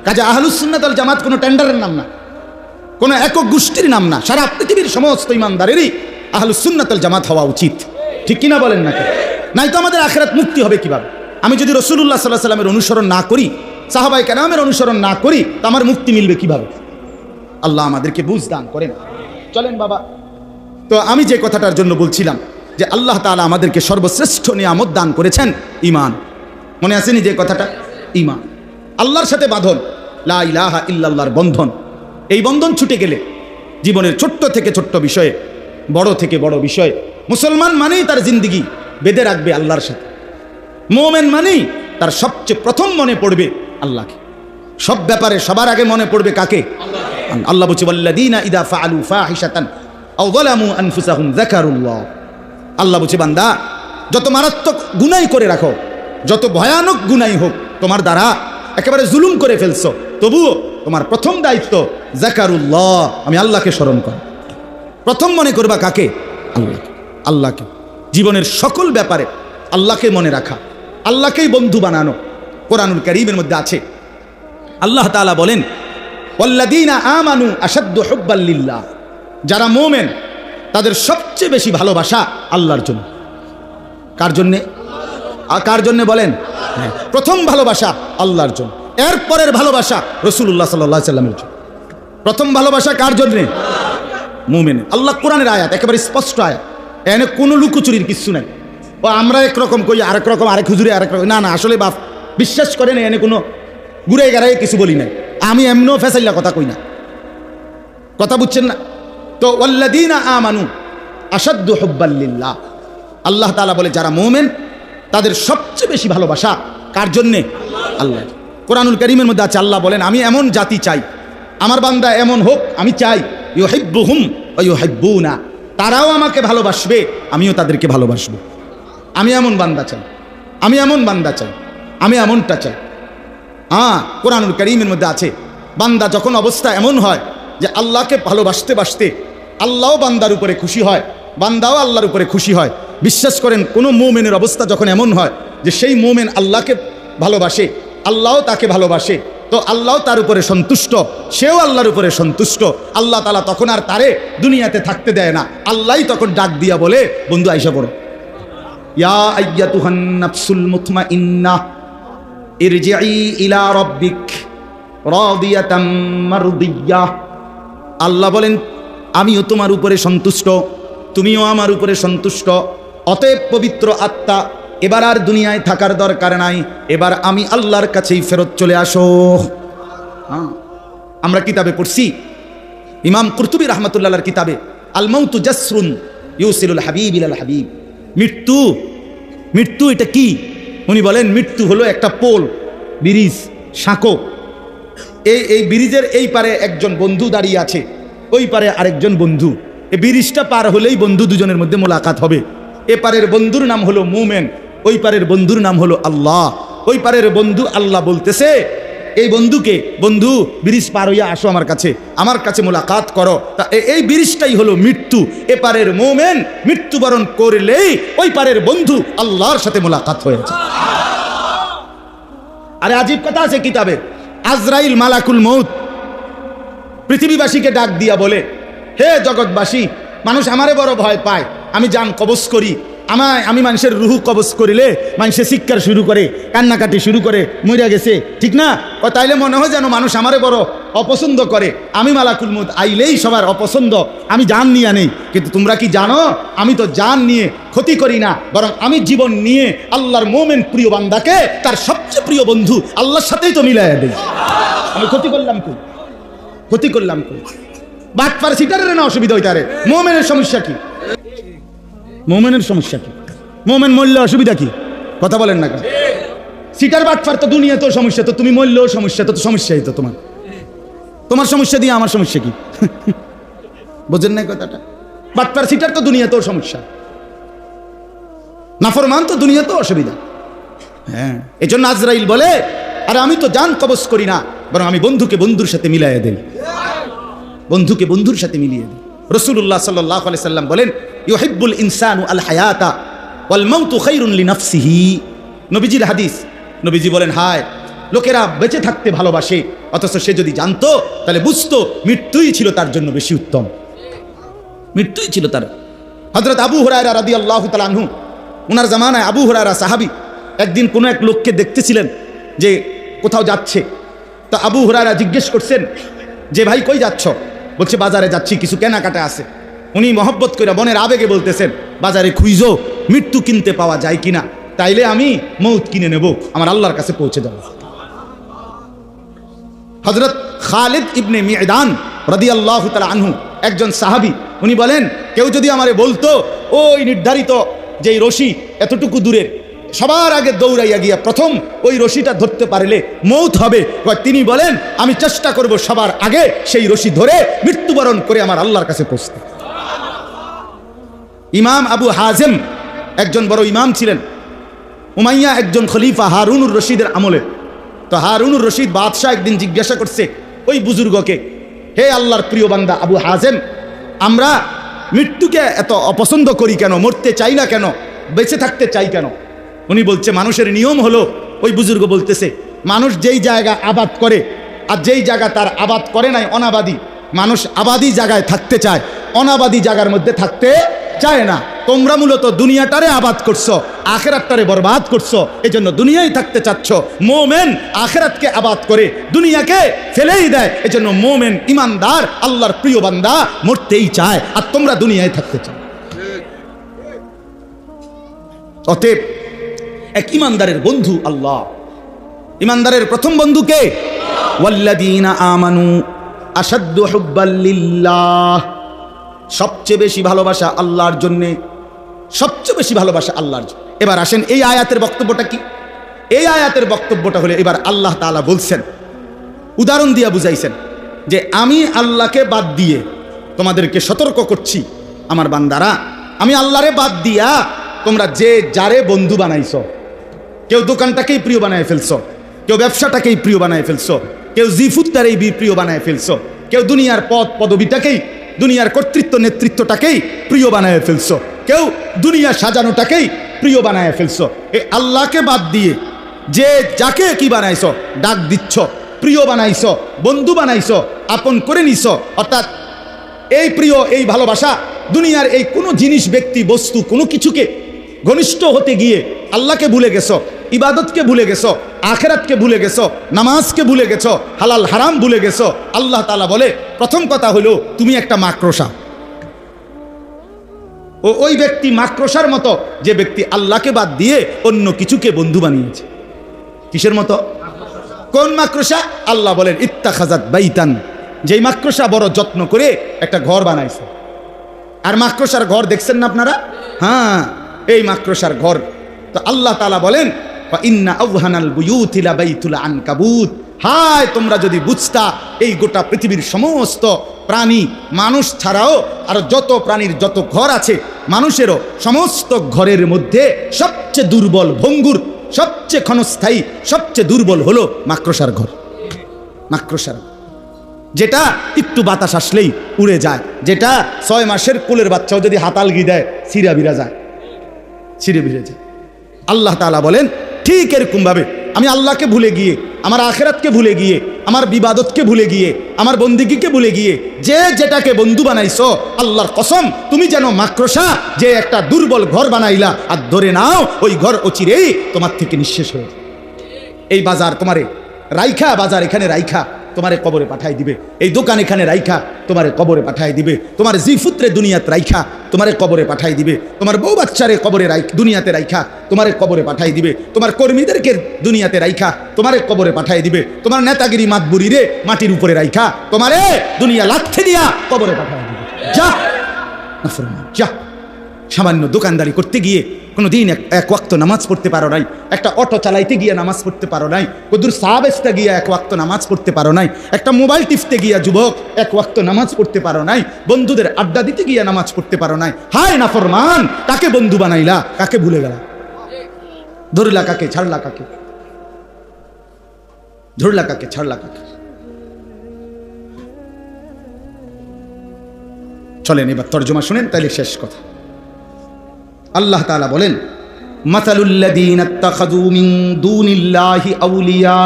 [SPEAKER 1] কাজে আহলুস সুন্নাত ওয়াল জামাত কোনো টেন্ডারের নাম না, কোনো একক গোষ্ঠীর নাম না। সারা পৃথিবীর সমস্ত ইমানদারেরই আহলুস সুন্নাত ওয়াল জামাত হওয়া উচিত, ঠিক কিনা বলেন না? নাই তো আমাদের আখিরাত মুক্তি হবে কিভাবে? আমি যদি রাসূলুল্লাহ সাল্লাল্লাহু আলাইহি ওয়াসাল্লামের অনুসরণ না করি, সাহাবায়ে কেরামের অনুসরণ না করি, তো আমার মুক্তি মিলবে কিভাবে? আল্লাহ আমাদেরকে বুঝ দান করেন। চলেন বাবা, তো আমি যে কথাটার জন্য বলছিলাম যে আল্লাহ তাআলা আমাদেরকে সর্বশ্রেষ্ঠ নিয়ামত দান করেছেন ঈমান। মনে আসেনি যে কথাটা? ঈমান, আল্লাহর সাথে বাঁধন, লা ইলাহা ইল্লাল্লাহর বন্ধন। এই বন্ধন ছুটে গেলে জীবনের ছোট্ট থেকে ছোট্ট বিষয়ে, বড় থেকে বড় বিষয়ে, মুসলমান মানেই তার জিন্দিগি বেঁধে রাখবে আল্লাহর সাথে। মুমিন মানেই তার সবচেয়ে প্রথম মনে পড়বে আল্লাহকে। সব ব্যাপারে সবার আগে মনে পড়বে কাকে? আল্লাহ বলছে, ওয়াল্লাযীনা ইযা ফাআলু ফাহিশাতান আও যালামু আনফুসাহুম যাকারুল্লাহ। আল্লাহ বলছে, বান্দা যত মারাত্মক গুনাহ করে রাখো, যত ভয়ানক গুনাহ হোক তোমার দ্বারা, একেবারে জুলুম করে ফেলছো, তবুও তোমার প্রথম দায়িত্ব যাকারুল্লাহ, আমি আল্লাহকে স্মরণ কর। প্রথম মনে করবা কাকে? আল্লাহকে। আল্লাহকে জীবনের সকল ব্যাপারে আল্লাহকে মনে রাখা, আল্লাহকেই বন্ধু বানানো। কোরআনুল কারীমের মধ্যে আছে, আল্লাহ তাআলা বলেন, ওয়াল্লাযীনা আমানু আশাদ্দু হুব্বাল লিল্লাহ। যারা মুমিন তাদের সবচেয়ে বেশি ভালোবাসা আল্লাহর জন্য। কার জন্যে? কার জন্যে বলেন? প্রথম ভালোবাসা আল্লাহর জন্য, এরপরের ভালোবাসা রাসূলুল্লাহ সাল্লাল্লাহু আলাইহি ওয়াসাল্লামের জন্য। প্রথম ভালোবাসা কার জন্যে? মুমিনের। আল্লাহ কোরআনের আয়াত, একেবারে স্পষ্ট আয়াত, এখানে কোনো লুকোচুরির কিছু নাই। ও আমরা একরকম কই, আরেক রকম, আরেক হুজুরে আরেক রকম, না, আসলে বাপ বিশ্বাস করেন, এখানে কোনো ঘুরে গেড়াই কিছু বলি নাই। আমি এমনও ফেসাইলা কথা কই না, কথা বুঝছেন না? তো ওয়াল্লাযীনা আমানু আশাদ্দু হুব্বাল লিল্লাহ, আল্লাহ তাআলা বলে যারা মুমিন তাদের সবচেয়ে বেশি ভালোবাসা কার জন্যে? আল্লাহ। কোরআনুল কারীমের মধ্যে আছে, আল্লাহ বলেন, আমি এমন জাতি চাই, আমার বান্দা এমন হোক, আমি চাই, ইউহিব্বুহুম ওয়া ইউহিব্বুনা, তারাও আমাকে ভালোবাসবে, আমিও তাদেরকে ভালোবাসবো। আমি এমন বান্দা চাই, আমি এমন বান্দা চাই, আমি এমনটা চাই। কোরআনুল কারীমের মধ্যে আছে, বান্দা যখন অবস্থা এমন হয় যে আল্লাহকে ভালোবাসতে বাসতে আল্লাহও বান্দার উপরে খুশি হয়, বান্দাও আল্লাহর উপরে খুশি হয়। বিশ্বাস করেন, কোনো মুমিনের অবস্থা যখন এমন হয় যে সেই মুমিন আল্লাহকে ভালোবাসে, আল্লাহও তাকে ভালোবাসে, তো আল্লাহ তার উপরে সন্তুষ্ট, সেও আল্লাহর উপরে সন্তুষ্ট, আল্লাহ তাআলা তখন আর তারে দুনিয়াতে থাকতে দেয় না। আল্লাহই তখন ডাক দিয়া বলে, বন্ধু আইসা পড়ো, ইয়া আইয়াতুহান নাফসুল মুতমাইন্নাহ ইরজিই ইলা রাব্বিক রাদিয়াতাম মারদিয়াহ। আল্লাহ বলেন, আমিও তোমার উপরে সন্তুষ্ট, তুমিও আমার উপরে সন্তুষ্ট, অতএব পবিত্র আত্মা, এবার আর দুনিয়ায় থাকার দরকার নাই, এবার আমি আল্লাহর কাছেই ফেরত চলে আসো। আমরা কিতাবে পড়ছি, ইমাম কুরতুবী রাহমাতুল্লাহর কিতাবে, আল মাউতু জাসরুন ইউসিলুল হাবিব ইলাল হাবিব। মৃত্যু, মৃত্যু এটা কি? উনি বলেন, মৃত্যু হলো একটা পোল, ব্রিজ, সাঁকো। এই ব্রিজের এই পারে একজন বন্ধু দাঁড়িয়ে আছে, ওই পারে আরেকজন বন্ধু। এই ব্রিজটা পার হলেই বন্ধু দুজনের মধ্যে মোলাকাত হবে। এপারের বন্ধুর নাম হলো মুমিন, ওই পারের বন্ধুর নাম হলো আল্লাহ। ওই পারের বন্ধু আল্লাহ বলতেছে এই বন্ধুকে, বন্ধু ব্রিজ পার হইয়া আসো আমার কাছে মোলাকাত করো। তা এই ব্রিজটাই হলো মৃত্যু। এপারের মুমিন মৃত্যুবরণ করলেই ওই পারের বন্ধু আল্লাহর সাথে মোলাকাত হয়েছে। আরে আজীব কথা আছে কিতাবে, আজরাইল মালাকুল মউত পৃথিবীবাসীকে ডাক দিয়া বলে, হে জগৎবাসী, মানুষ আমারে বড় ভয় পায়, আমি জান কবজ করি, আমি মানুষের রুহু কবজ করিলে মানুষের চিৎকার শুরু করে, কান্নাকাটি শুরু করে, মরিয়া গেছে, ঠিক না? তাইলে মনে হয় যেন মানুষ আমারে বড় অপছন্দ করে। আমি মালাকুল মউত আইলেই সবার অপছন্দ, আমি জান নিয়ে নেই। কিন্তু তোমরা কি জানো, আমি তো জান নিয়ে ক্ষতি করি না, বরং আমি জীবন নিয়ে আল্লাহর মোমেন প্রিয় বান্দাকে তার সবচেয়ে প্রিয় বন্ধু আল্লাহর সাথেই তো মিলাইয়া দেই। আমি ক্ষতি করলাম কই? বাটপার সিটারের না অসুবিধা হইতারে? মোমেনের সমস্যা কি? মোমেন মরলে অসুবিধা কি? কথা বলেন না কেন? সিটার বাটপার তো দুনিয়াতেও সমস্যা, তো তুমি মরলেও সমস্যা, তো সমস্যাই তো তোমার সমস্যা দিয়ে আমার সমস্যা কি? বোঝেন না কথাটা? বাটপার সিটার তো দুনিয়াতেও সমস্যা, নাফরমান তো দুনিয়াতেও অসুবিধা। হ্যাঁ, এই জন্য আজরাইল বলে, আরে আমি তো জান কবজ করি না, বরং আমি বন্ধুকে বন্ধুর সাথে মিলাইয়া দেই, বন্ধুকে বন্ধুর সাথে মিলিয়ে দেই। রাসূলুল্লাহ সাল্লাল্লাহু আলাইহি সাল্লাম বলেন, ইউহিব্বুল ইনসানু আল হায়াতা ওয়াল মাউতু খায়রুন লিনাফসিহি। নবীজির হাদিস, নবীজি বলেন, হায় লোকেরা বেঁচে থাকতে ভালোবাসে, অথচ সে যদি জানতো তাহলে বুঝতো মৃত্যুই ছিল তার জন্য বেশি উত্তম, মৃত্যুই ছিল তার। হযরত আবু হুরায়রা রাদিয়াল্লাহু তাআলা আনহু, ওনার জামানায় আবু হুরায়রা সাহাবী, একদিন কোনো এক লোককে দেখতেছিলেন যে কোথাও যাচ্ছে। তা আবু হুরায়রা জিজ্ঞেস করছেন যে ভাই কই যাচ্ছ? বলছে বাজারে যাচ্ছি, কিছু কেনাকাটা আছে। উনি মহব্বত করে মনের আবেগে বলতেছেন, বাজারে খুঁজো মৃত্যু কিনতে পাওয়া যায় কিনা, তাইলে আমি মৌত কিনে নেব, আমার আল্লাহর কাছে পৌঁছে যাব। হযরত খালিদ ইবনে মি'দান রাদিয়াল্লাহু তাআলা আনহু, একজন সাহাবী, উনি বলেন, কেউ যদি আমারে বলতো ওই নির্ধারিত যেই রশি এতটুকু দূরের, সবার আগে দৌড়াইয়া গিয়া প্রথম ওই রশিটা ধরতে পারলে মৌত হবে, তিনি বলেন আমি চেষ্টা করব সবার আগে সেই রশি ধরে মৃত্যুবরণ করে আমার আল্লাহর কাছে পৌঁছতে। ইমাম আবু হাজেম একজন বড় ইমাম ছিলেন, উমাইয়া একজন খলিফা হারুনুর রশিদের আমলে। তো হারুনুর রশিদ বাদশাহ একদিন জিজ্ঞাসা করছে ওই বুজুর্গকে, হে আল্লাহর প্রিয় বান্দা আবু হাজেম, আমরা মৃত্যুকে এত অপছন্দ করি কেন, মরতে চাই না কেন, বেঁচে থাকতে চাই কেন? উনি বলছে মানুষের নিয়ম হলো, ওই বুজুর্গ বলতেছে, মানুষ যেই জায়গা আবাদ করে আর যেই জায়গা তার আবাদ করে নাই অনাবাদী, মানুষ আবাদী জায়গায় থাকতে চায়, অনাবাদী জায়গার মধ্যে থাকতে চায় না। তোমরা মূলত দুনিয়াটারে আবাদ করছো, আখেরাতটারে বরবাদ করছো, এই জন্য দুনিয়ায় থাকতে চাচ্ছ। মোমেন আখেরাতকে আবাদ করে দুনিয়াকে ফেলেই দেয়, এই জন্য মোমেন ইমানদার আল্লাহর প্রিয় বান্দা মরতেই চায়, আর তোমরা দুনিয়ায় থাকতে চাও। অতএব এক ইমানদারের বন্ধু আল্লাহ। ইমানদারের প্রথম বন্ধু কে? ওয়াল্লাযীনা আমানু আশাদ্দু হুব্বাল লিল্লাহ। সবচেয়ে বেশি ভালোবাসা আল্লাহর জন্যে, সবচেয়ে বেশি ভালোবাসা আল্লাহর জন্য। এবার আসেন এই আয়াতের বক্তব্যটা কি? এই আয়াতের বক্তব্যটা হলো, এবার আল্লাহ তাআলা বলছেন, উদাহরণ দিয়া বুঝাইছেন যে আমি আল্লাহকে বাদ দিয়ে তোমাদেরকে সতর্ক করছি আমার বান্দারা, আমি আল্লাহরে বাদ দিয়া তোমরা যে যারে বন্ধু বানাইছো, কেউ দোকানটাকেই প্রিয় বানায় ফেলছো, কেউ ব্যবসাটাকেই প্রিয় বানায় ফেলছো, কেউ জিফুত্তারেই প্রিয় বানায় ফেলছো, কেউ দুনিয়ার পদ পদবিটাকেই, দুনিয়ার কর্তৃত্ব নেতৃত্বটাকেই প্রিয় বানায় ফেলছো, কেউ দুনিয়া সাজানোটাকেই প্রিয় বানায় ফেলছো। এই আল্লাহকে বাদ দিয়ে যে যাকে কি বানাইছো, ডাক দিচ্ছ, প্রিয় বানাইছো, বন্ধু বানাইছো, আপন করে নিছো, অর্থাৎ এই প্রিয়, এই ভালোবাসা দুনিয়ার এই কোনো জিনিস, ব্যক্তি, বস্তু, কোনো কিছুকে ঘনিষ্ঠ হতে গিয়ে আল্লাহকে ভুলে গেছো, ইবাদতকে ভুলে গেছো, আখেরাতকে ভুলে গেছো, নামাজকে ভুলে গেছো, হালাল হারাম ভুলে গেছো। আল্লাহ তাআলা বলে প্রথম কথা হলো তুমি একটা মাকড়সা। ওই ব্যক্তি মাকড়সার মতো যে ব্যক্তি আল্লাহকে বাদ দিয়ে অন্য কিছুকে বন্ধু বানিয়েছে। কিসের মতো? কোন মাকড়সা? আল্লাহ বলেন ইত্তাখাযাত বাইতান, যেই মাকড়সা বড় যত্ন করে একটা ঘর বানাইছে। আর মাকড়সার ঘর দেখছেন না আপনারা? হ্যাঁ, এই মাকড়সার ঘর। তো আল্লাহ তাআলা বলেন ইন্না আওহানাল বুয়ুতি লাবাইতুল আনকাবুত। হায় তোমরা যদি বুঝতা এই গোটা পৃথিবীর সমস্ত প্রাণী মানুষ ছাড়াও আর যত প্রাণীর যত ঘর আছে মানুষেরও সমস্ত ঘরের মধ্যে সবচেয়ে দুর্বল ভঙ্গুর সবচেয়ে ক্ষণস্থায়ী সবচেয়ে দুর্বল হলো মাকড়সার ঘর। মাকড়সার ঘর, যেটা একটু বাতাস আসলেই উড়ে যায়, যেটা 6 মাসের কোলের বাচ্চাও যদি হাতালগি দেয় ছিঁড়ে ভিড়ে যায়, ছিঁড়ে ভিড়ে যায়। আল্লাহ তাআলা বলেন ঠিক এরকম ভাবে আমি আল্লাহকে ভুলে গিয়ে, আমার আখিরাতকে ভুলে গিয়ে, আমার বিবাদতকে ভুলে গিয়ে, আমার বন্দিগিকে ভুলে গিয়ে যে যেটাকে বন্ধু বানাইছো, আল্লাহর কসম তুমি যেন মাকড়সা যে একটা দুর্বল ঘর বানাইলা আর ধরে নাও ওই ঘর অচিরেই তোমার থেকে নিঃশেষ হয়ে যাবে। এই বাজার তোমারে রাইখা, বাজার এখানে রাইখা তোমারে কবরে পাঠাই দিবে, এই দোকান এখানে রাইখা তোমারে কবরে পাঠাই দিবে, তোমার জিফুত্রে দুনিয়াতে রাইখা তোমারে কবরে পাঠাই দিবে, তোমার বউ বাচ্চারে কবরে দুনিয়াতে রাইখা তোমারে কবরে পাঠাই দিবে, তোমার কর্মীদেরকে দুনিয়াতে রাইখা তোমারে কবরে পাঠাই দিবে, তোমার নেতাগিরি মাতবুরি রে মাটির উপরে রাইখা তোমারে দুনিয়া লাথি দিয়া কবরে পাঠাই দিবে। যা নাফরমান যা। সামান্য দোকানদারি করতে গিয়ে কোনোদিন এক ওয়াক্ত নামাজ পড়তে পারো নাই, একটা অটো চালাইতে গিয়ে নামাজ পড়তে পারো নাই, কদুর চা বেচতে গিয়ে এক ওয়াক্ত নামাজ পড়তে পারো নাই, একটা মোবাইল টিপতে গিয়া যুবক এক ওয়াক্ত নামাজ পড়তে পারো নাই, বন্ধুদের আড্ডা দিতে গিয়ে নামাজ পড়তে পারো নাই। হায় নাফরমান, কাকে বন্ধু বানাইলা, কাকে ভুলে গেলা, ধরলা কাকে, ছাড়লা কাকে, ধরলা কাকে, ছাড়লা কাকে। চলেন এবার তর্জমা শুনেন, তাইলে শেষ কথা। আল্লাহ তাআলা বলেন মাসালুল্লাযীনা ইত্তাখাযু মিন দুনিল্লাহি আউলিয়া।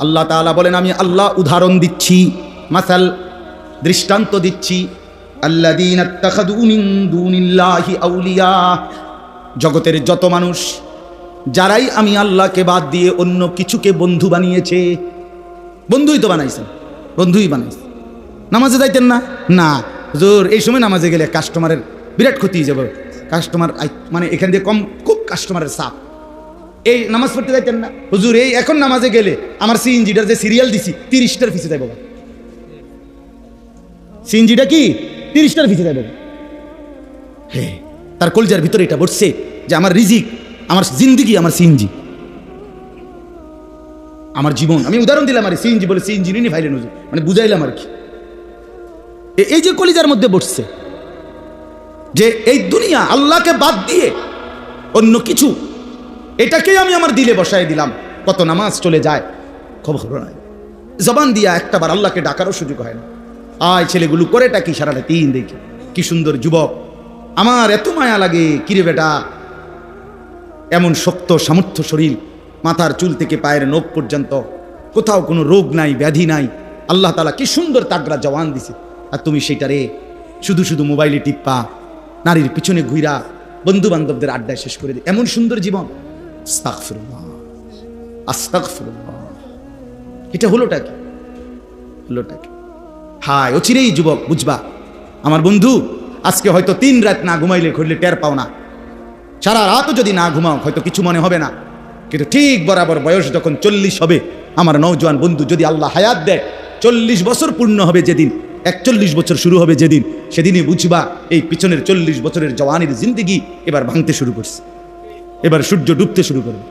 [SPEAKER 1] আল্লাহ তাআলা বলেন আমি আল্লাহ উদাহরণ দিচ্ছি, মাসাল দৃষ্টান্ত দিচ্ছি, আল্লাযীনা ইত্তাখাযু মিন দুনিল্লাহি আউলিয়া, জগতের যত মানুষ যারাই আমি আল্লাহকে বাদ দিয়ে অন্য কিছুকে বন্ধু বানিয়েছে। বন্ধুই তো বানাইছেন, বন্ধুই বানাইছে। নামাজে যাইতেন না, না হুজুর এই সময় নামাজে গেলে কাস্টমারের বিরাট ক্ষতি হয়ে যাবে, কাস্টমার মানে এখান দিয়ে কম, খুব কাস্টমারের চাপ। এই নামাজ পড়তে যাইতেন না হুজুর, এই এখন নামাজে গেলে আমার সিএনজিটার যে সিরিয়াল দিছি 30টার পিছিয়ে যাই বাবা, সিএনজিটা কি 30টার পিছিয়ে যাই বাবা। হে, তার কলজার ভিতরে এটা বসছে যে আমার রিজিক, আমার জিন্দিগি, আমার সিএনজি, আমার জীবন। আমি উদাহরণ দিলাম আর সিএনজি বলে সিএনজি নিয়ে ভাইলেন হুজুর, মানে বুঝাইলাম আর কি। এই যে কলিজার মধ্যে বসছে যে এই দুনিয়া আল্লাহকে বাদ দিয়ে অন্য কিছু, এটাকেই আমি আমার দিলে বসাই দিলাম। কত নামাজ চলে যায় খবর নাই, জবান দিয়া একটাবার আল্লাহকে ডাকারও সুযোগ হয় না। আয় ছেলেগুলো করেটা কি সারাটা দিন দেখি, কি সুন্দর যুবক, আমার এত মায়া লাগে, কিরে বেটা এমন শক্ত সামর্থ্য শরীর, মাথার চুল থেকে পায়ের নখ পর্যন্ত কোথাও কোনো রোগ নাই, ব্যাধি নাই, আল্লাহ তাআলা কি সুন্দর তাগড়া জওয়ান দিছে, আর তুমি সেইটারে শুধু শুধু মোবাইলে টিপ্পা, নারীর পিছনে ঘুরা, বন্ধু বান্ধবদের আড্ডায় শেষ করে দিই। এমন সুন্দর জীবন, আস্তাগফিরুল্লাহ, আস্তাগফিরুল্লাহ। এটা হলোটা কি, হলোটা কি? হায় অচিরেই যুবক বুঝবা, আমার বন্ধু আজকে হয়তো 3 রাত না ঘুমাইলে ঘুরলে টের পাও না, সারা রাতও যদি না ঘুমাও হয়তো কিছু মনে হবে না, কিন্তু ঠিক বরাবর বয়স যখন 40 হবে, আমার নওজোয়ান বন্ধু যদি আল্লাহ হায়াত দেয়, 40 বছর পূর্ণ হবে যেদিন, 41 বছর শুরু হবে যেদিন, সেদিনই বুঝবা এই পিছনের 40 বছরের জওয়ানির জিন্দেগি এবার ভাঙতে শুরু করছে, এবার সূর্য ডুবতে শুরু করবে।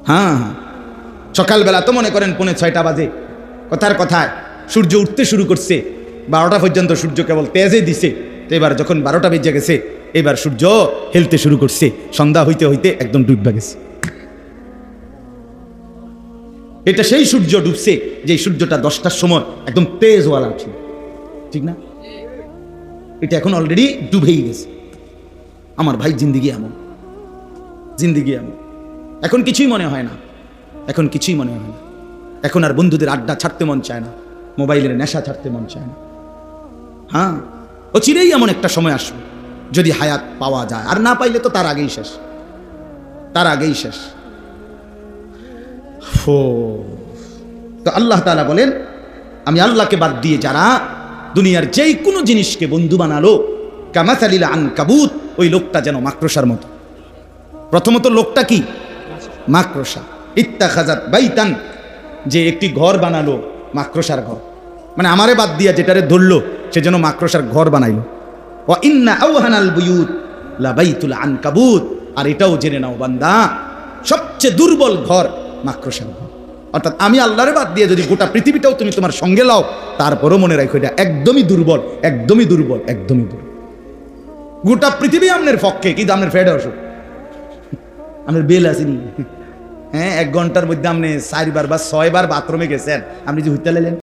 [SPEAKER 1] হ্যাঁ, সকালবেলা তো মনে করেন 5:45 বাজে, কথার কথায় সূর্য উঠতে শুরু করছে, 12টা পর্যন্ত সূর্য কেবল তেজে দিছে, তো এবার যখন 12টা বেজে গেছে, এবার সূর্য হেলতে শুরু করছে, সন্ধ্যা হইতে হইতে একদম ডুববে গেছে। এটা সেই সূর্য ডুবছে যে সূর্যটা 10টার সময় একদম তেজওয়ালা ছিল, ঠিক না? এটা এখন অলরেডি ডুবেই গেছে। আমার ভাই জিন্দিগি এমন, জিন্দিগি এমন, এখন কিছুই মনে হয় না, এখন কিছুই মনে হয় না, এখন আর বন্ধুদের আড্ডা ছাড়তে মন চায় না, মোবাইলের নেশা ছাড়তে মন চায় না। হ্যাঁ, অচিরেই এমন একটা সময় আসবে যদি হায়াত পাওয়া যায়, আর না পাইলে তো তার আগেই শেষ, তার আগেই শেষ। তো আল্লাহ তাআলা বলেন আমি আল্লাহকে বাদ দিয়ে যারা দুনিয়ার যেই কোনো জিনিসকে বন্ধু বানালো, কামাসালিল আনকাবুত, ওই লোকটা যেন মাকড়সার মতো। প্রথমত লোকটা কি? মাকড়সা। ইত্তাখাযাত বাইতান, যে একটি ঘর বানালো, মাকড়সার ঘর, মানে আমারে বাদ দিয়া যেটারে ধরলো সে যেন মাকড়সার ঘর বানাইলো। ওয়া ইন্না আওহানাল বুয়ুত লা বাইতুল আনকাবুত, আর এটাও জেনে নাও বান্দা, সবচেয়ে দুর্বল ঘর মাকড়সার ঘর। অর্থাৎ আমি আল্লাহরে বাদ দিয়ে যদি গোটা পৃথিবীটাও তুমি তোমার সঙ্গে লাও, তারপরও মনে রাখো এটা একদমই দুর্বল, একদমই দুর্বল, একদমই দুর্বল। গোটা পৃথিবী আপনার পক্ষে, কিন্তু আপনার ফেডে অসুখ, আপনার বেল আসেনি। হ্যাঁ, 1 ঘন্টার মধ্যে আপনি 4 বার বা 6 বার বাথরুমে গেছেন, আপনি যে হইতে লাইলেন